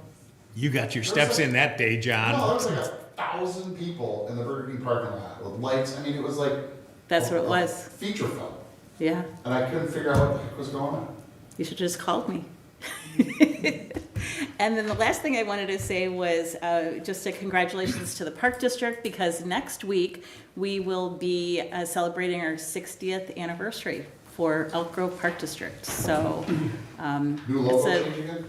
[SPEAKER 1] You got your steps in that day,
[SPEAKER 4] No,
[SPEAKER 1] John.
[SPEAKER 4] there was like 1,000 people in the Burger King parking lot with lights. I mean, it was like.
[SPEAKER 12] That's what it was.
[SPEAKER 4] Feature film.
[SPEAKER 12] Yeah,
[SPEAKER 4] And I couldn't figure out what the heck was going on.
[SPEAKER 12] you should just called me. And then the last thing I wanted to say was just a congratulations to the Park District, because next week we will be celebrating our 60th anniversary for Elk Grove Park District. So
[SPEAKER 4] New logo change again?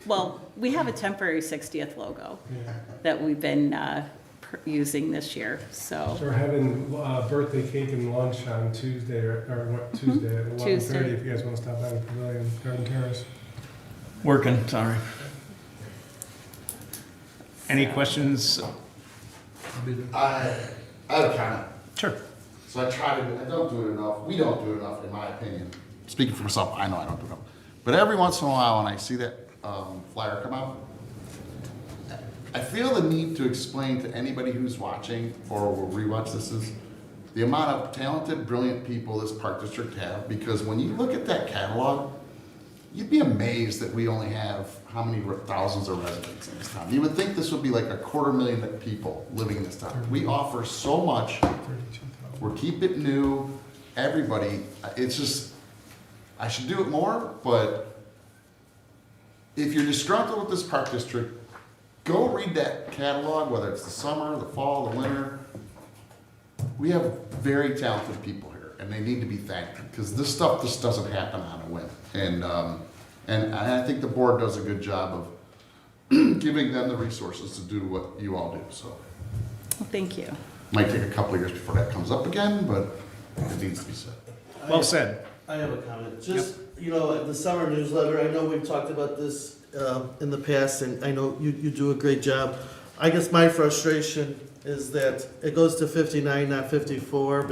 [SPEAKER 12] well, we have a temporary 60th logo that we've been using this year. So
[SPEAKER 13] So we're having birthday cake and lunch on Tuesday, or what, Tuesday at 11:30,
[SPEAKER 12] Tuesday.
[SPEAKER 13] if you guys want to stop by the Pavilion, Garden Terrace.
[SPEAKER 1] Working, sorry. Any questions?
[SPEAKER 4] I have a comment.
[SPEAKER 1] Sure.
[SPEAKER 4] So I don't do it enough. We don't do it enough, in my opinion. Speaking for myself, I know I don't do enough. But every once in a while, when I see that flyer come out, I feel the need to explain to anybody who's watching or will rewatch this is the amount of talented, brilliant people this park district have. Because when you look at that catalog, you'd be amazed that we only have how many thousands of residents in this town. You would think this would be like 250,000 people living in this town. We offer so much. We're keep it new. Everybody, it's just, I should do it more, but if you're disgruntled with this park district, go read that catalog, whether it's the summer, the fall, the winter. We have very talented people here, and they need to be thanked, because this stuff just doesn't happen on a whim. And I think the board does a good job of giving them the resources to do what you all do, so.
[SPEAKER 12] well, thank you.
[SPEAKER 4] Might take a couple of years before that comes up again, but it needs to be said.
[SPEAKER 1] Well said.
[SPEAKER 14] I have a comment. Just, the summer newsletter, I know we've talked about this in the past, and I know you do a great job. I guess my frustration is that it goes to 59, not 54,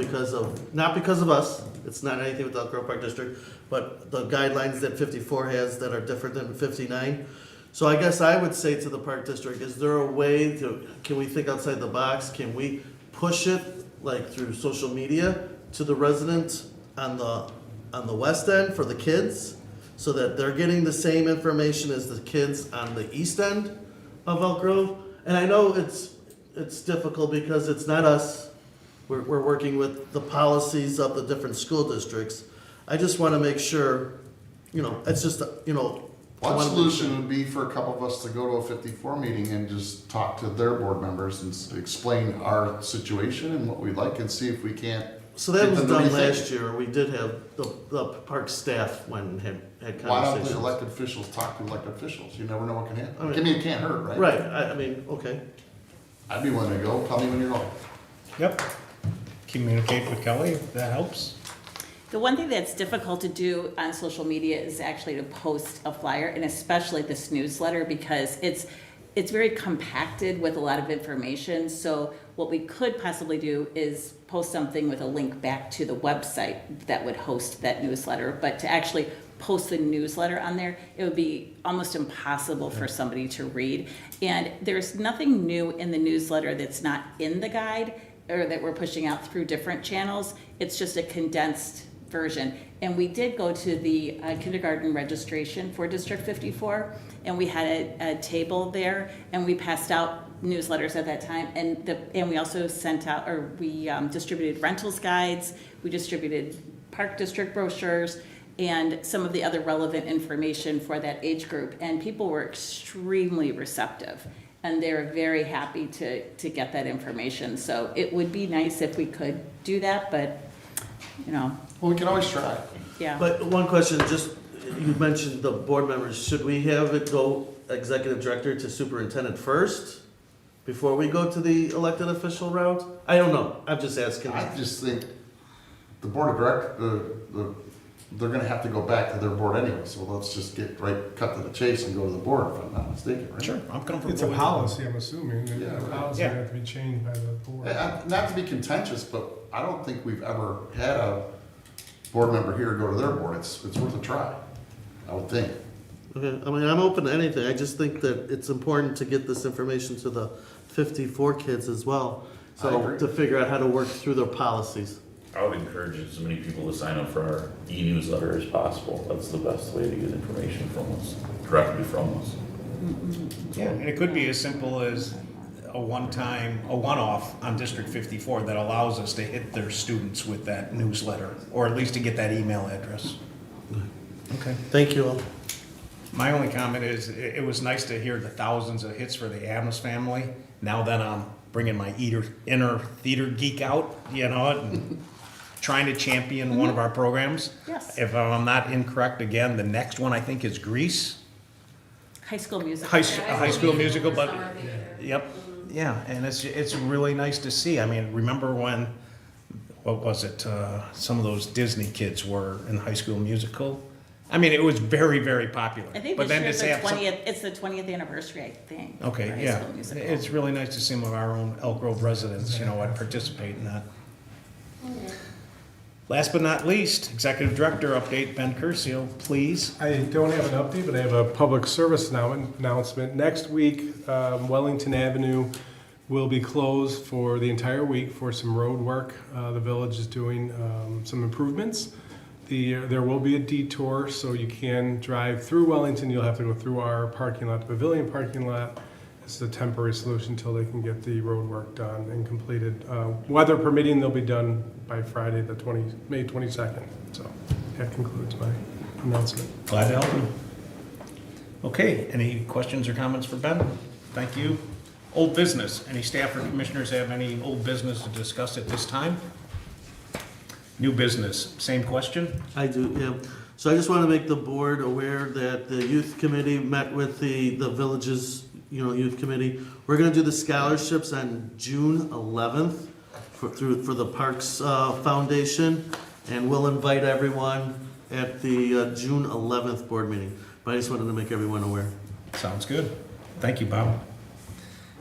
[SPEAKER 14] not because of us. It's not anything with the Elk Grove Park District, but the guidelines that 54 has that are different than 59. So I guess I would say to the Park District, is there a way can we think outside the box? Can we push it, like through social media, to the residents on the west end for the kids, so that they're getting the same information as the kids on the east end of Elk Grove? And I know it's difficult because it's not us. We're working with the policies of the different school districts. I just want to make sure, it's just,
[SPEAKER 4] One solution would be for a couple of us to go to a 54 meeting and just talk to their board members and explain our situation and what we'd like, and see if we can't.
[SPEAKER 14] So that
[SPEAKER 4] get
[SPEAKER 14] was
[SPEAKER 4] them to
[SPEAKER 14] done
[SPEAKER 4] rethink
[SPEAKER 14] last
[SPEAKER 4] it.
[SPEAKER 14] year. We did have the park staff went and had
[SPEAKER 4] Why don't
[SPEAKER 14] conversations.
[SPEAKER 4] the elected officials talk to elected officials? You never know what can happen.
[SPEAKER 14] I mean-
[SPEAKER 4] I mean, it can't hurt, right?
[SPEAKER 14] Right, I mean, okay.
[SPEAKER 4] I'd be willing to go. Tell me when you're going.
[SPEAKER 1] Yep. Communicate with Kelly if that helps.
[SPEAKER 12] The one thing that's difficult to do on social media is actually to post a flyer, and especially this newsletter, because it's it's very compacted with a lot of information. So what we could possibly do is post something with a link back to the website that would host that newsletter. But to actually post the newsletter on there, it would be almost impossible for somebody to read. And there's nothing new in the newsletter that's not in the guide or that we're pushing out through different channels. It's just a condensed version. And we did go to the kindergarten registration for District 54, and we had a table there, and we passed out newsletters at that time, and we also sent out, or we distributed rentals guides, we distributed park district brochures, and some of the other relevant information for that age group, and people were extremely receptive, and they're very happy to get that information. So it would be nice if we could do that, but, you know.
[SPEAKER 4] Well, we can always try.
[SPEAKER 12] Yeah.
[SPEAKER 14] But one question, just, you mentioned the board members, should we have it go executive director to superintendent first? Before we go to the elected official route? I don't know, I'm just asking.
[SPEAKER 4] I just think the board of directors, they're gonna have to go back to their board anyway, so let's just cut to the chase and go to the board, if I'm not mistaken, right?
[SPEAKER 1] Sure, I'm comfortable
[SPEAKER 13] It's a
[SPEAKER 1] with that.
[SPEAKER 13] policy, I'm assuming, and
[SPEAKER 4] Yeah,
[SPEAKER 13] the
[SPEAKER 4] right.
[SPEAKER 13] policy
[SPEAKER 1] Yeah.
[SPEAKER 13] would have to be changed by the board.
[SPEAKER 4] Not to be contentious, but I don't think we've ever had a board member here go to their board. It's worth a try, I would think.
[SPEAKER 14] Okay, I mean, I'm open to anything, I just think that it's important to get this information to the 54 kids as well.
[SPEAKER 4] I
[SPEAKER 14] So,
[SPEAKER 4] agree.
[SPEAKER 14] to figure out how to work through their policies.
[SPEAKER 11] I would encourage as many people to sign up for our e-newsletter as possible. That's the best way to get information from us, directly from us.
[SPEAKER 1] Yeah, and it could be as simple as a one-off on District 54 that allows us to hit their students with that newsletter, or at least to get that email address. Okay.
[SPEAKER 14] Thank you all.
[SPEAKER 1] My only comment is, it was nice to hear the thousands of hits for the Adams family. Now that I'm bringing my inner theater geek out, and trying to champion one of our programs.
[SPEAKER 12] Yes.
[SPEAKER 1] If I'm not incorrect, again, the next one I think is Grease.
[SPEAKER 12] High School Musical.
[SPEAKER 1] High School Musical, but,
[SPEAKER 6] Summer theater.
[SPEAKER 1] yep, yeah, and it's really nice to see. I mean, remember when, what was it, some of those Disney kids were in High School Musical? I mean, it was very, very popular.
[SPEAKER 12] I think
[SPEAKER 1] But
[SPEAKER 12] this
[SPEAKER 1] then
[SPEAKER 12] year
[SPEAKER 1] to
[SPEAKER 12] is
[SPEAKER 1] say
[SPEAKER 12] the
[SPEAKER 1] have some-
[SPEAKER 12] 20th, it's the 20th anniversary, I think. for
[SPEAKER 1] Okay,
[SPEAKER 12] High
[SPEAKER 1] yeah,
[SPEAKER 12] School Musical.
[SPEAKER 1] it's really nice to see some of our own Elk Grove residents, participate in that. Last but not least, Executive Director update, Ben Curcio, please.
[SPEAKER 13] I don't have an update, but I have a public service announcement. Next week, Wellington Avenue will be closed for the entire week for some road work. The village is doing some improvements. There will be a detour, so you can drive through Wellington. You'll have to go through our parking lot, the pavilion parking lot. It's a temporary solution until they can get the road work done and completed. Weather permitting, they'll be done by Friday, May 22nd. So that concludes my announcement.
[SPEAKER 1] Glad to help you. Okay, any questions or comments for Ben? Thank you. Old business, any staff or commissioners have any old business to discuss at this time? New business, same question?
[SPEAKER 14] I do, yeah. So I just want to make the board aware that the youth committee met with the village's, youth committee. We're going to do the scholarships on June 11th for the Parks Foundation, and we'll invite everyone at the June 11th board meeting. But I just wanted to make everyone aware.
[SPEAKER 1] Sounds good. Thank you, Bob.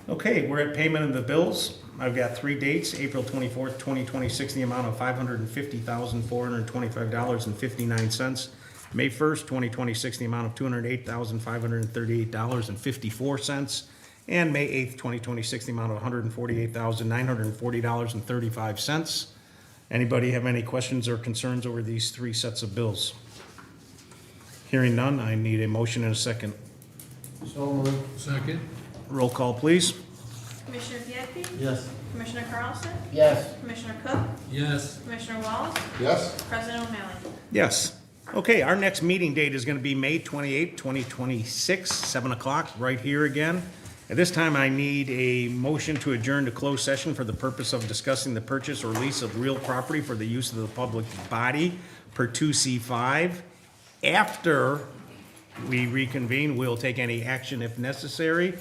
[SPEAKER 1] Okay, we're at payment of the bills. I've got 3 dates, April 24th, 2026, the amount of $550,425.59. May 1st, 2026, the amount of $208,538.54. And May 8th, 2026, the amount of $148,940.35. Anybody have any questions or concerns over these 3 sets of bills? Hearing none, I need a motion and a second.
[SPEAKER 3] So moved. Second?
[SPEAKER 1] Roll call, please.
[SPEAKER 2] Commissioner Pietri?
[SPEAKER 14] Yes.
[SPEAKER 2] Commissioner Carlson?
[SPEAKER 3] Yes.
[SPEAKER 2] Commissioner Cook?
[SPEAKER 3] Yes.
[SPEAKER 2] Commissioner Wallace?
[SPEAKER 4] Yes?
[SPEAKER 2] President O'Malley?
[SPEAKER 1] Yes. Okay, our next meeting date is going to be May 28, 2026, 7 o'clock, right here again. At this time, I need a motion to adjourn to closed session for the purpose of discussing the purchase or lease of real property for the use of the public body per 2C5. After we reconvene, we'll take any action if necessary.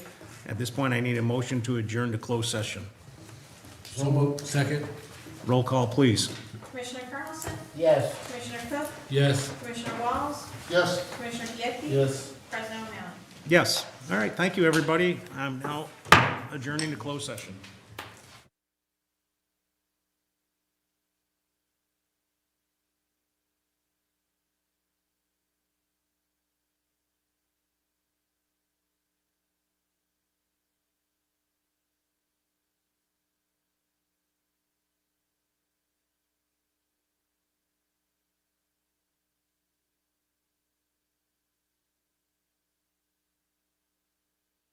[SPEAKER 1] At this point, I need a motion to adjourn to closed session.
[SPEAKER 3] So moved. Second?
[SPEAKER 1] Roll call, please.
[SPEAKER 2] Commissioner Carlson?
[SPEAKER 3] Yes.
[SPEAKER 2] Commissioner Cook?
[SPEAKER 3] Yes.
[SPEAKER 2] Commissioner Wallace?
[SPEAKER 4] Yes?
[SPEAKER 2] Commissioner Pietri?
[SPEAKER 14] Yes.
[SPEAKER 2] President O'Malley?
[SPEAKER 1] Yes. All right, thank you, everybody. I'm now adjourning to closed session.